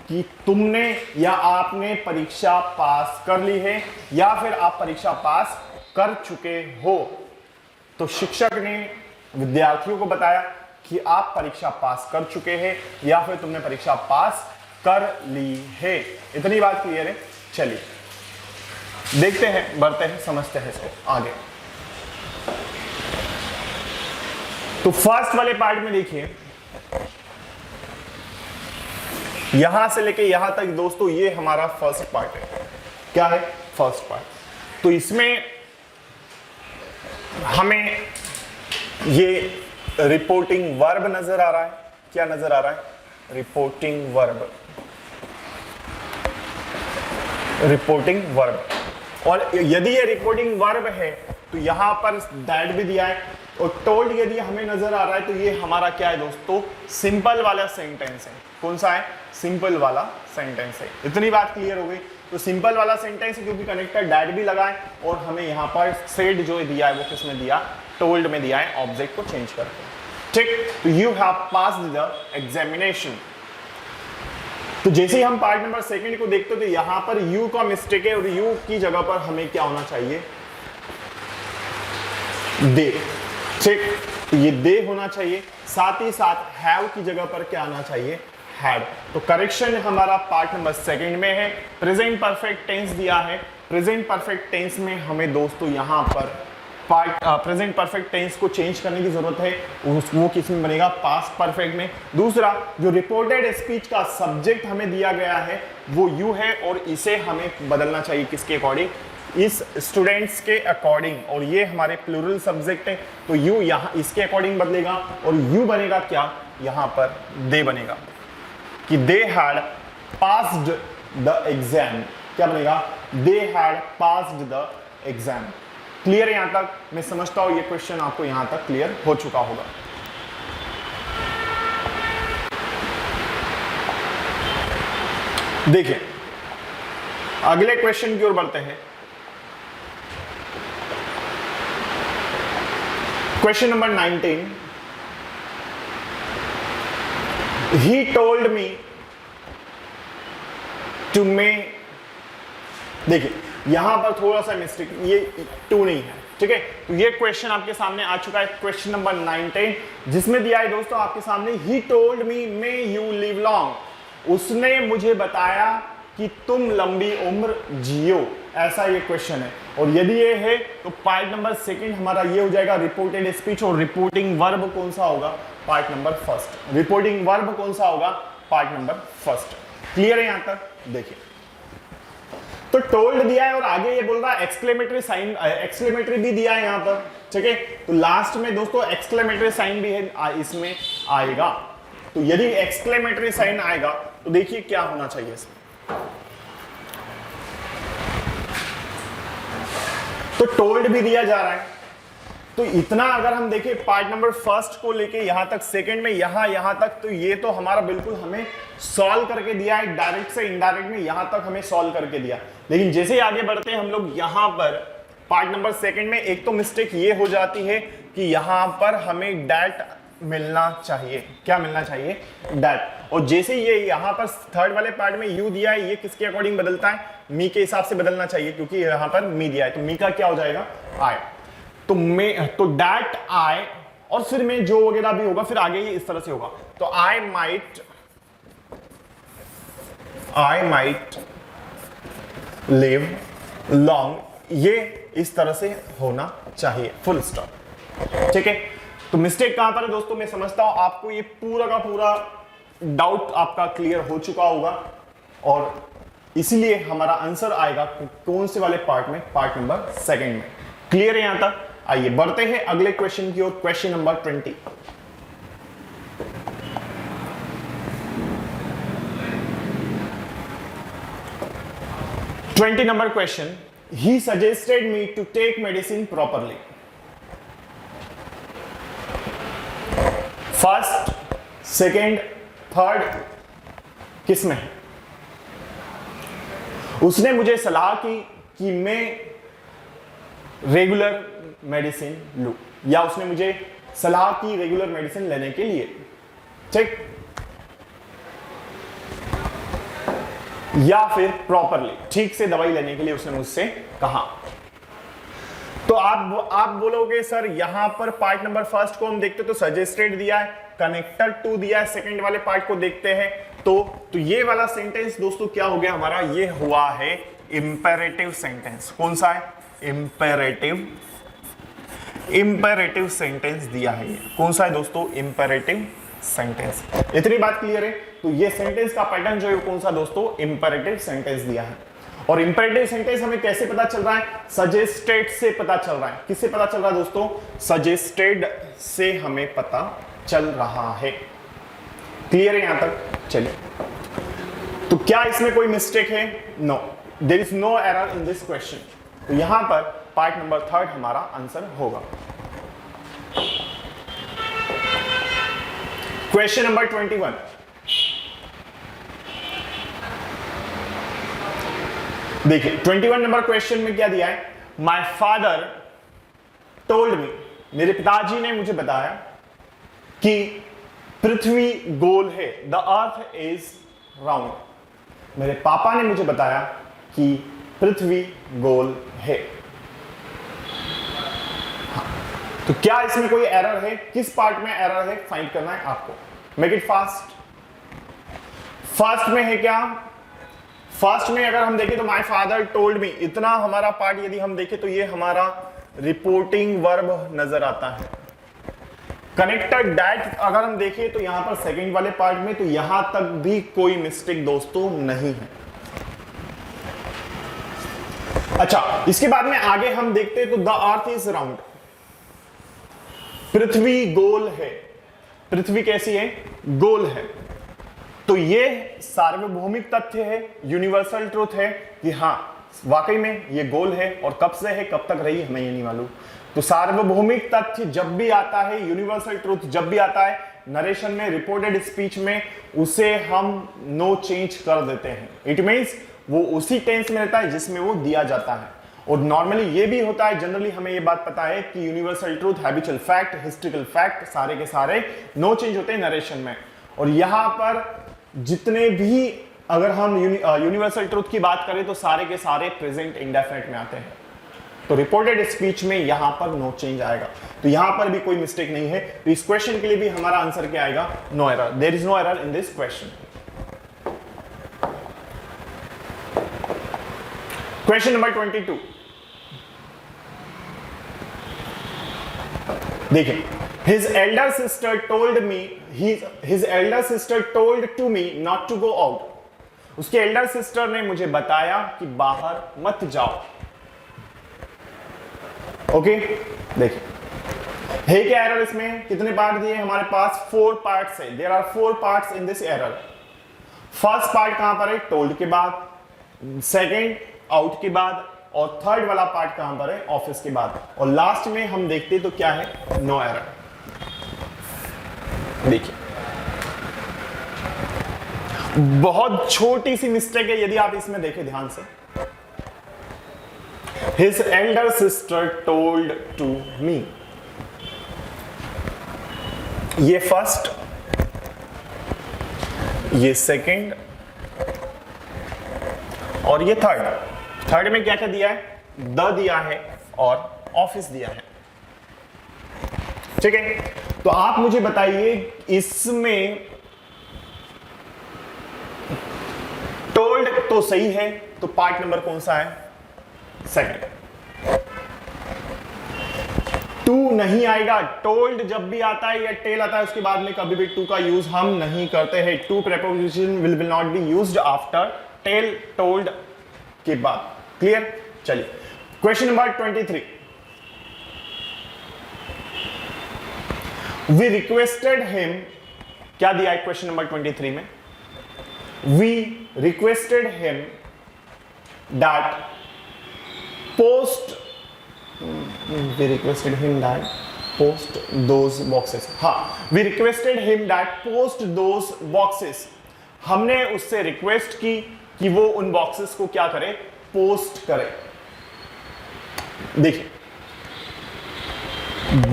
कि तुमने या आपने परीक्षा पास कर ली है या फिर आप परीक्षा पास कर चुके हो। तो शिक्षक ने विद्यार्थियों को बताया कि आप परीक्षा पास कर चुके हैं या फिर तुमने परीक्षा पास कर ली है। इतनी बात क्लियर है? चलिए देखते हैं, बढ़ते हैं, समझते हैं इसको आगे। तो फर्स्ट वाले पार्ट में देखिए, यहां से लेके यहां तक दोस्तों ये हमारा फर्स्ट पार्ट है। क्या है? First part. तो इसमें हमें ये रिपोर्टिंग वर्ब नजर आ रहा है। क्या नजर आ रहा है? Reporting verb, reporting verb. और यदि ये रिपोर्टिंग वर्ब है तो यहां पर दैट भी दिया है, और टोल्ड यदि हमें नजर आ रहा है तो ये हमारा क्या है दोस्तों? सिंपल वाला सेंटेंस है। कौन सा है? सिंपल वाला सेंटेंस है। इतनी बात क्लियर हो गई। तो सिंपल वाला सेंटेंस है क्योंकि कनेक्टर दैट भी लगा है, और हमें यहाँ पर सेड जो दिया है वो किस में दिया? टोल्ड में दिया है, ऑब्जेक्ट को चेंज करके। ठीक, तो you have passed the examination. तो जैसे ही हम पार्ट नंबर सेकंड को देखते हो तो यहां पर यू का मिस्टेक है, और यू की जगह पर हमें क्या होना चाहिए? दे। ठीक, तो ये दे होना चाहिए। साथ ही साथ हैव की जगह पर क्या आना चाहिए? हैड। तो करेक्शन हमारा पार्ट नंबर सेकंड में है। प्रेजेंट परफेक्ट टेंस दिया है। प्रेजेंट परफेक्ट टेंस में हमें दोस्तों यहां पर प्रेजेंट परफेक्ट टेंस को चेंज करने की जरूरत है। वो किस में बनेगा? पास्ट परफेक्ट में। दूसरा, जो रिपोर्टेड स्पीच का सब्जेक्ट हमें दिया गया है वो यू है, और इसे हमें बदलना चाहिए किसके अकॉर्डिंग? इस स्टूडेंट्स के अकॉर्डिंग। और ये हमारे प्लूरल सब्जेक्ट है, तो यू यहाँ इसके अकॉर्डिंग बदलेगा, और यू बनेगा क्या? यहाँ पर दे बनेगा कि they had passed the exam. क्या बनेगा? They had passed the exam. Clear है यहां तक? मैं समझता हूं ये क्वेश्चन आपको यहां तक क्लियर हो चुका होगा। देखिए, अगले क्वेश्चन की ओर बढ़ते हैं। Question number 19। He told me to may. देखिए यहां पर थोड़ा सा मिस्टेक, ये टू नहीं है। ठीक है, तो ये क्वेश्चन आपके सामने आ चुका है, क्वेश्चन नंबर 19, जिसमें दिया है दोस्तों आपके सामने, ही told me may you live long. उसने मुझे बताया कि तुम लंबी उम्र जियो। ऐसा ये क्वेश्चन है। और यदि ये है तो पार्ट नंबर सेकंड हमारा ये हो जाएगा रिपोर्टेड स्पीच, और रिपोर्टिंग वर्ब कौन सा होगा? Part number first. Reporting verb कौन सा होगा? Part number first. क्लियर है यहां तक? देखिए, तो टोल्ड दिया है और आगे ये बोल रहा है एक्सक्लेमेटरी साइन, एक्सक्लेमेटरी भी दिया है यहां पर। ठीक है, तो लास्ट में दोस्तों एक्सक्लेमेटरी साइन भी है, इसमें आएगा। तो यदि एक्सक्लेमेटरी साइन आएगा तो देखिए क्या होना चाहिए इसमें। तो टोल्ड भी दिया जा रहा है, तो इतना अगर हम देखें पार्ट नंबर फर्स्ट को लेके यहां तक, सेकंड में यहां तक, तो ये तो हमारा बिल्कुल हमें सॉल्व करके दिया है, डायरेक्ट से इनडायरेक्ट में यहां तक हमें सॉल्व करके दिया। लेकिन जैसे ही आगे बढ़ते हैं हम लोग, यहां पर पार्ट नंबर सेकंड में एक तो मिस्टेक ये हो जाती है कि यहां पर हमें डैट मिलना चाहिए। क्या मिलना चाहिए? डैट। और जैसे ये यहां पर थर्ड वाले पार्ट में यू दिया है, ये किसके अकॉर्डिंग बदलता है? मी के हिसाब से बदलना चाहिए, क्योंकि यहां पर मी दिया है, तो मी का क्या हो जाएगा? आई। तो मैं, तो डैट आई, और फिर में जो वगैरह भी होगा फिर आगे ये इस तरह से होगा। तो आई माइट लिव लॉन्ग, ये इस तरह से होना चाहिए, फुल स्टॉप। ठीक है, तो मिस्टेक कहां पर है दोस्तों? मैं समझता हूं आपको ये पूरा का पूरा डाउट आपका क्लियर हो चुका होगा, और इसीलिए हमारा आंसर आएगा कौन से वाले पार्ट में? पार्ट नंबर सेकंड में। क्लियर है यहां तक? आइए बढ़ते हैं अगले क्वेश्चन की ओर, question number 20। Number question, he suggested me to take medicine properly. First, second, third किसमें है? उसने मुझे सलाह की कि मैं रेगुलर मेडिसिन लूं, या उसने मुझे सलाह की रेगुलर मेडिसिन लेने के लिए। ठीक, या फिर प्रॉपरली, ठीक से दवाई लेने के लिए उसने मुझसे कहा। तो आप बोलोगे सर यहां पर पार्ट नंबर फर्स्ट को हम देखते तो सजेस्टेड दिया है, कनेक्टर टू दिया है, सेकंड वाले पार्ट को देखते हैं तो ये वाला सेंटेंस दोस्तों क्या हो गया हमारा? ये हुआ है इंपेरेटिव सेंटेंस। कौन सा है? इंपेरेटिव सेंटेंस दिया है ये। कौन सा है दोस्तों? Imperative sentence. इतनी बात क्लियर है? तो ये सेंटेंस का पैटर्न जो है कौन सा दोस्तों? इंपेरेटिव सेंटेंस दिया है। और इंपेरेटिव सेंटेंस हमें कैसे पता चल रहा है? सजेस्टेड से पता चल रहा है। किससे पता चल रहा है दोस्तों? सजेस्टेड से हमें पता चल रहा है। क्लियर है यहां तक? चलिए, तो क्या इसमें कोई मिस्टेक है? No, there is no error in this question. तो यहां पर पार्ट नंबर 3 हमारा आंसर होगा। Question number 21। देखिए 21 नंबर क्वेश्चन में क्या दिया है? माय फादर टोल्ड मी, मेरे पिताजी ने मुझे बताया कि पृथ्वी गोल है, द अर्थ इज राउंड। मेरे पापा ने मुझे बताया कि पृथ्वी गोल है। हाँ। तो क्या इसमें कोई एरर है? किस पार्ट में एरर है फाइंड करना है आपको। Make it fast. फर्स्ट में है क्या? फर्स्ट में अगर हम देखें तो माय फादर टोल्ड मी, इतना हमारा पार्ट यदि हम देखें तो ये हमारा रिपोर्टिंग वर्ब नजर आता है। कनेक्टेड दैट अगर हम देखें तो यहां पर सेकंड वाले पार्ट में, तो यहां तक भी कोई मिस्टेक दोस्तों नहीं है। अच्छा, इसके बाद में आगे हम देखते हैं तो द अर्थ इज राउंड, पृथ्वी गोल है। पृथ्वी कैसी है? गोल है। तो ये सार्वभौमिक तथ्य है, यूनिवर्सल ट्रुथ है कि हाँ वाकई में ये गोल है। और कब से है, कब तक रही, हमें ये नहीं मालूम। तो सार्वभौमिक तथ्य जब भी आता है, यूनिवर्सल ट्रुथ जब भी आता है नरेशन में, रिपोर्टेड स्पीच में, उसे हम नो चेंज कर देते हैं। इट मींस वो उसी टेंस में रहता है जिसमें वो दिया जाता है। और नॉर्मली ये भी होता है, जनरली हमें ये बात पता है कि universal truth, habitual fact, historical fact सारे के सारे नो चेंज होते हैं नरेशन में। और यहां पर जितने भी अगर हम यूनिवर्सल ट्रूथ की बात करें तो सारे के सारे प्रेजेंट इंडेफिनिट में आते हैं। तो रिपोर्टेड स्पीच में यहां पर नो चेंज आएगा। तो यहां पर भी कोई मिस्टेक नहीं है। तो इस क्वेश्चन के लिए भी हमारा आंसर क्या आएगा? No error. There is no error in this question. Question number 22। देखिए, his elder sister told me, his elder sister told to me not to go out. उसके एल्डर सिस्टर ने मुझे बताया कि बाहर मत जाओ। ओके, देखिए है क्या एरर इसमें? कितने पार्ट दिए हमारे पास? 4 पार्ट्स है। There are 4 parts in this error. First part कहां पर है? टोल्ड के बाद, सेकेंड आउट के बाद, और थर्ड वाला पार्ट कहां पर है? ऑफिस के बाद। और लास्ट में हम देखते तो क्या है? No error. देखिए बहुत छोटी सी मिस्टेक है यदि आप इसमें देखें ध्यान से। His elder sister told to me, ये फर्स्ट, ये सेकंड और ये थर्ड। थर्ड में क्या क्या दिया है? द दिया है और ऑफिस दिया है। ठीक है, तो आप मुझे बताइए इसमें टोल्ड तो सही है, तो पार्ट नंबर कौन सा है? सेकंड। टू नहीं आएगा। टोल्ड जब भी आता है या टेल आता है उसके बाद में कभी भी टू का यूज हम नहीं करते हैं। To preposition will not be used after tell, told के बाद। क्लियर? चलिए question number 23। We requested him, क्या दिया है क्वेश्चन नंबर 23 में? We requested him that post, we requested him that post those boxes. हाँ, we requested him that post those boxes. हमने उससे रिक्वेस्ट की कि वो उन बॉक्सेस को क्या करे? पोस्ट करे। देखिए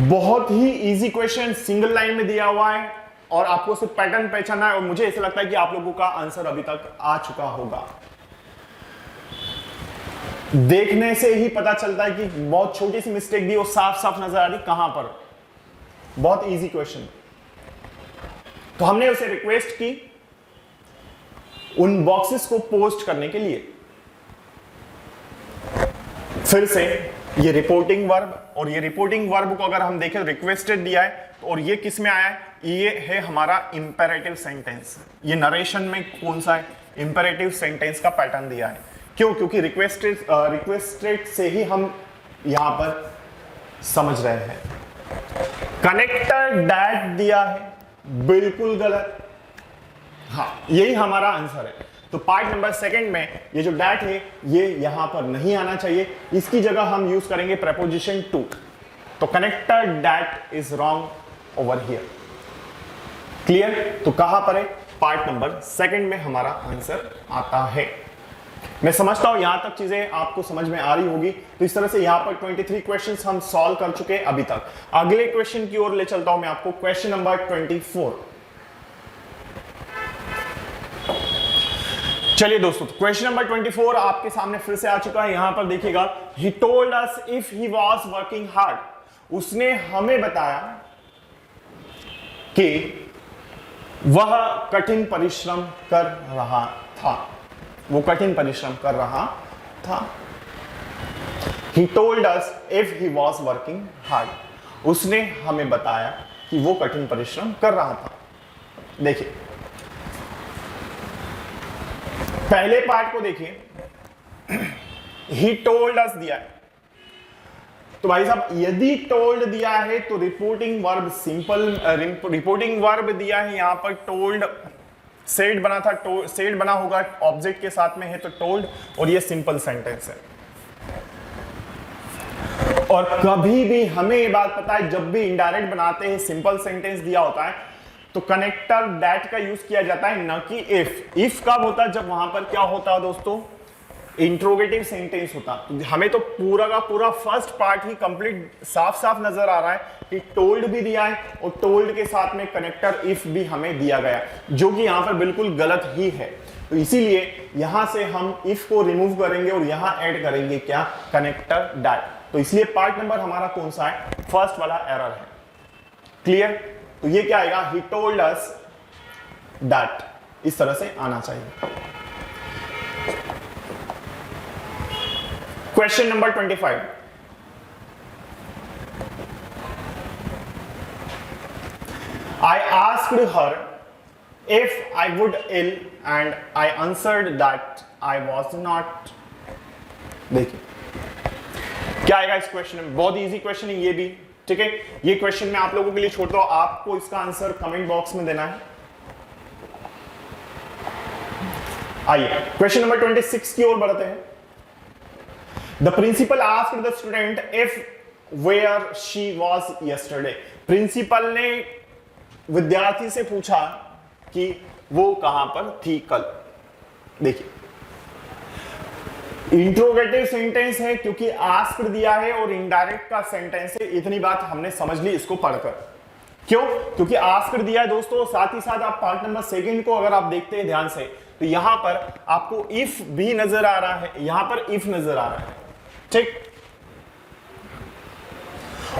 बहुत ही इजी क्वेश्चन, सिंगल लाइन में दिया हुआ है और आपको सिर्फ पैटर्न पहचानना है। और मुझे ऐसा लगता है कि आप लोगों का आंसर अभी तक आ चुका होगा। देखने से ही पता चलता है कि बहुत छोटी सी मिस्टेक भी वो साफ साफ नजर आ रही कहां पर। बहुत इजी क्वेश्चन। तो हमने उसे रिक्वेस्ट की उन बॉक्सेस को पोस्ट करने के लिए। फिर से ये रिपोर्टिंग वर्ब, और ये रिपोर्टिंग वर्ब को अगर हम देखें रिक्वेस्टेड दिया है, और ये किस में आया है, ये है हमारा इंपेरेटिव सेंटेंस। ये नरेशन में कौन सा है, इंपेरेटिव सेंटेंस का पैटर्न दिया है। क्यों? क्योंकि रिक्वेस्टेड से ही हम यहां पर समझ रहे हैं। कनेक्टर दैट दिया है, बिल्कुल गलत। हाँ, यही हमारा आंसर है। तो पार्ट नंबर सेकंड में ये जो दैट है ये यहां पर नहीं आना चाहिए, इसकी जगह हम यूज करेंगे प्रेपोजिशन टू। तो connector that is wrong over here. Clear? तो कहां पर है, पार्ट नंबर सेकंड में हमारा आंसर आता है। मैं समझता हूं यहां तक चीजें आपको समझ में आ रही होगी। तो इस तरह से यहां पर 23 क्वेश्चंस हम सॉल्व कर चुके हैं अभी तक। अगले क्वेश्चन की ओर ले चलता हूं मैं आपको, क्वेश्चन नंबर 24। चलिए दोस्तों, क्वेश्चन नंबर 24 आपके सामने फिर से आ चुका है। यहां पर देखिएगा, he told us if he was working hard. उसने हमें बताया कि वह कठिन परिश्रम कर रहा था। वो कठिन परिश्रम कर रहा था। He told us if he was working hard. उसने हमें बताया कि वो कठिन परिश्रम कर रहा था। देखिए, पहले पार्ट को देखिए, He told us दिया है। तो भाई साहब, यदि टोल्ड दिया है तो reporting verb simple, reporting verb दिया है यहां पर टोल्ड, सेड बना था, सेड बना होगा ऑब्जेक्ट के साथ में है तो टोल्ड, और ये सिंपल सेंटेंस है। और कभी भी हमें ये बात पता है, जब भी इनडायरेक्ट बनाते हैं, सिंपल सेंटेंस दिया होता है तो कनेक्टर दैट का यूज किया जाता है, न कि इफ। इफ कब होता है, जब वहां पर क्या होता है दोस्तों, इंट्रोगेटिव सेंटेंस होता। तो हमें तो पूरा का पूरा फर्स्ट पार्ट ही कंप्लीट साफ साफ नजर आ रहा है कि टोल्ड भी दिया है और टोल्ड के साथ में कनेक्टर इफ भी हमें दिया गया, जो कि यहां पर बिल्कुल गलत ही है। तो इसीलिए यहां से हम इफ को रिमूव करेंगे और यहां ऐड करेंगे क्या, कनेक्टर दैट। तो इसलिए पार्ट नंबर हमारा कौन सा है, फर्स्ट वाला एरर है। क्लियर? तो ये क्या आएगा, ही टोल्ड अस दैट, इस तरह से आना चाहिए। Question number 25। I asked her if I would ill and I answered that I was not. देखिए क्या आएगा इस क्वेश्चन में, बहुत इजी क्वेश्चन है ये भी, ठीक है। ये क्वेश्चन मैं आप लोगों के लिए छोड़ता हूं, आपको इसका आंसर कमेंट बॉक्स में देना है। आइए क्वेश्चन नंबर 26 की ओर बढ़ते हैं। The principal asked the student if where she was yesterday. Principal ने विद्यार्थी से पूछा कि वो कहां पर थी कल। देखिए, इंट्रोगेटिव सेंटेंस है क्योंकि आस्क्ड दिया है और इनडायरेक्ट का सेंटेंस है, इतनी बात हमने समझ ली इसको पढ़कर। क्यों? क्योंकि आस्क्ड दिया है दोस्तों, साथ ही साथ आप पार्ट नंबर सेकंड को अगर आप देखते हैं ध्यान से तो यहां पर आपको इफ भी नजर आ रहा है, यहां पर इफ नजर आ रहा है, ठीक।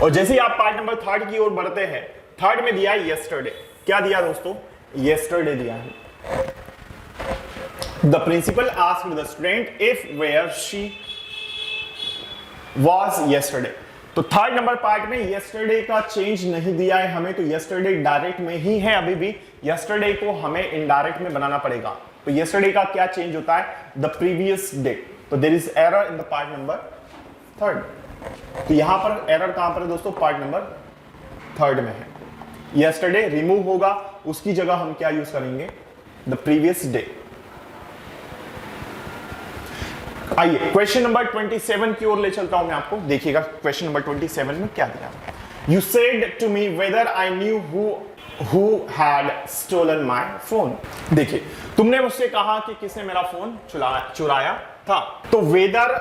और जैसे ही आप पार्ट नंबर थर्ड की ओर बढ़ते हैं, थर्ड में दिया है यस्टरडे। क्या दिया दोस्तों, यस्टरडे दिया है। The principal asked the student if where she was yesterday. तो थर्ड नंबर पार्ट में यस्टरडे का चेंज नहीं दिया है हमें, तो यस्टरडे डायरेक्ट में ही है अभी भी। यस्टरडे को हमें इनडायरेक्ट में बनाना पड़ेगा। तो यस्टरडे का क्या चेंज होता है, द प्रीवियस डे। तो there is error in the part number third. तो यहां पर एरर कहां पर है दोस्तों, पार्ट नंबर थर्ड में है। यस्टरडे रिमूव होगा, उसकी जगह हम क्या यूज करेंगे, द प्रीवियस डे। आइए क्वेश्चन नंबर 27 की ओर ले चलता हूं मैं आपको। देखिएगा क्वेश्चन नंबर 27 में क्या दिया। You said to me whether I knew who had stolen my phone. देखिए, तुमने मुझसे कहा कि किसने मेरा फोन चुराया था। तो वेदर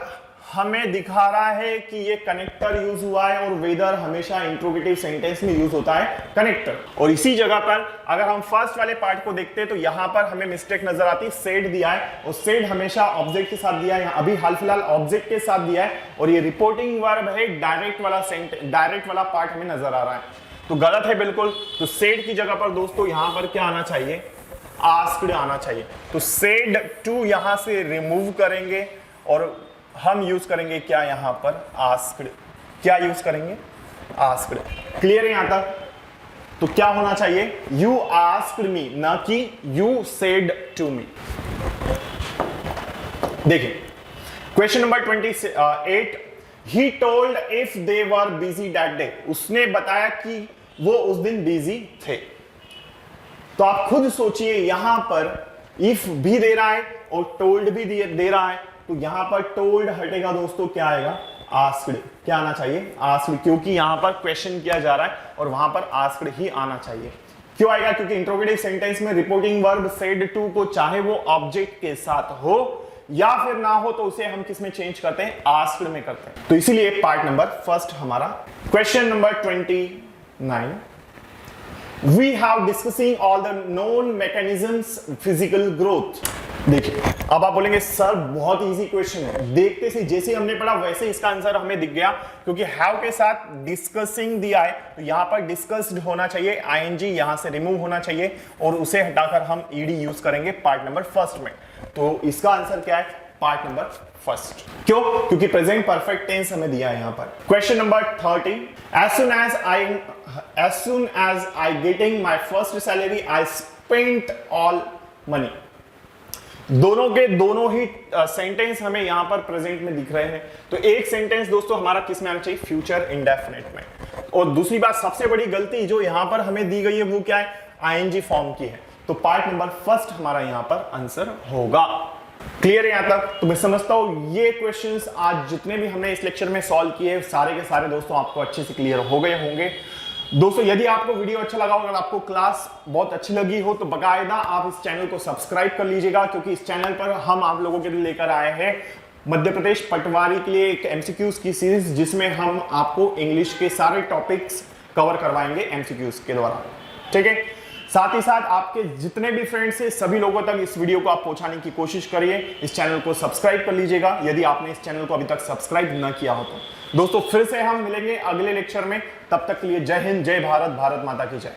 हमें दिखा रहा है कि ये कनेक्टर यूज हुआ है, और वेदर हमेशा इंट्रोगेटिव सेंटेंस में यूज होता है कनेक्टर। और इसी जगह पर अगर हम फर्स्ट वाले पार्ट को देखते हैं तो यहां पर हमें मिस्टेक नजर आती है, सेड दिया है, और सेड हमेशा ऑब्जेक्ट के साथ दिया है, अभी हाल फिलहाल ऑब्जेक्ट के साथ दिया है, और ये रिपोर्टिंग वर्ब है, डायरेक्ट वाला पार्ट हमें नजर आ रहा है, तो गलत है बिल्कुल। तो सेड की जगह पर दोस्तों यहां पर क्या आना चाहिए, आस्क्ड आना चाहिए। तो सेड टू यहां से रिमूव करेंगे और हम यूज करेंगे क्या यहां पर, आस्क्ड। क्या यूज करेंगे, आस्क्ड। क्लियर है यहां तक? तो क्या होना चाहिए, यू आस्क्ड मी, ना कि यू सेड टू मी। देखिए question number 28, he told if they were busy that day, उसने बताया कि वो उस दिन बिजी थे। तो आप खुद सोचिए, यहां पर इफ भी दे रहा है और टोल्ड भी दे रहा है, तो यहां पर टोल्ड हटेगा दोस्तों, क्या आएगा, आस्क्ड। क्या आना चाहिए, आस्क्ड, क्योंकि यहां पर क्वेश्चन किया जा रहा है और वहां पर आस्क्ड ही आना चाहिए। क्यों आएगा, क्योंकि इंट्रोगेटिव सेंटेंस में रिपोर्टिंग वर्ब सेड टू को चाहे वो ऑब्जेक्ट के साथ हो या फिर ना हो, तो उसे हम किस में चेंज करते हैं, आस्क्ड में करते हैं। तो इसीलिए पार्ट नंबर फर्स्ट हमारा। Question number 29, we have discussing all the known mechanisms physical growth। देखिए अब आप बोलेंगे सर बहुत इजी क्वेश्चन है, देखते से जैसे हमने पढ़ा वैसे इसका आंसर हमें दिख गया, क्योंकि हैव के साथ डिस्कसिंग दिया है, तो यहां पर डिस्कस्ड होना चाहिए, आईएनजी यहां से रिमूव होना चाहिए और उसे हटाकर हम ईडी यूज करेंगे पार्ट नंबर फर्स्ट में। तो इसका आंसर क्या है, पार्ट नंबर फर्स्ट। क्यों, क्योंकि प्रेजेंट परफेक्ट टेंस हमें दिया है यहां पर। Question number 30, as soon as I getting my first salary I spent all money। दोनों के दोनों ही सेंटेंस हमें यहां पर प्रेजेंट में दिख रहे हैं। तो एक सेंटेंस दोस्तों हमारा किस में आना चाहिए, फ्यूचर इंडेफिनिट में। और दूसरी बात, सबसे बड़ी गलती जो यहां पर हमें दी गई है वो क्या है, आईएनजी फॉर्म की है। तो पार्ट नंबर फर्स्ट हमारा यहां पर आंसर होगा। क्लियर है यहां तक? तो मैं समझता हूं ये क्वेश्चंस आज जितने भी हमने इस लेक्चर में सॉल्व किए सारे के सारे दोस्तों आपको अच्छे से क्लियर हो गए होंगे। दोस्तों यदि आपको वीडियो अच्छा लगा हो, अगर आपको क्लास बहुत अच्छी लगी हो, तो बकायदा आप इस चैनल को सब्सक्राइब कर लीजिएगा, क्योंकि इस चैनल पर हम आप लोगों के लिए लेकर आए हैं मध्य प्रदेश पटवारी के लिए एक एमसीक्यूज की सीरीज, जिसमें हम आपको इंग्लिश के सारे टॉपिक्स कवर करवाएंगे एमसीक्यूज के द्वारा। ठीक है, साथ ही साथ आपके जितने भी फ्रेंड्स हैं सभी लोगों तक इस वीडियो को आप पहुंचाने की कोशिश करिए। इस चैनल को सब्सक्राइब कर लीजिएगा यदि आपने इस चैनल को अभी तक सब्सक्राइब न किया हो तो। दोस्तों फिर से हम मिलेंगे अगले लेक्चर में, तब तक के लिए जय हिंद, जय भारत, भारत माता की जय।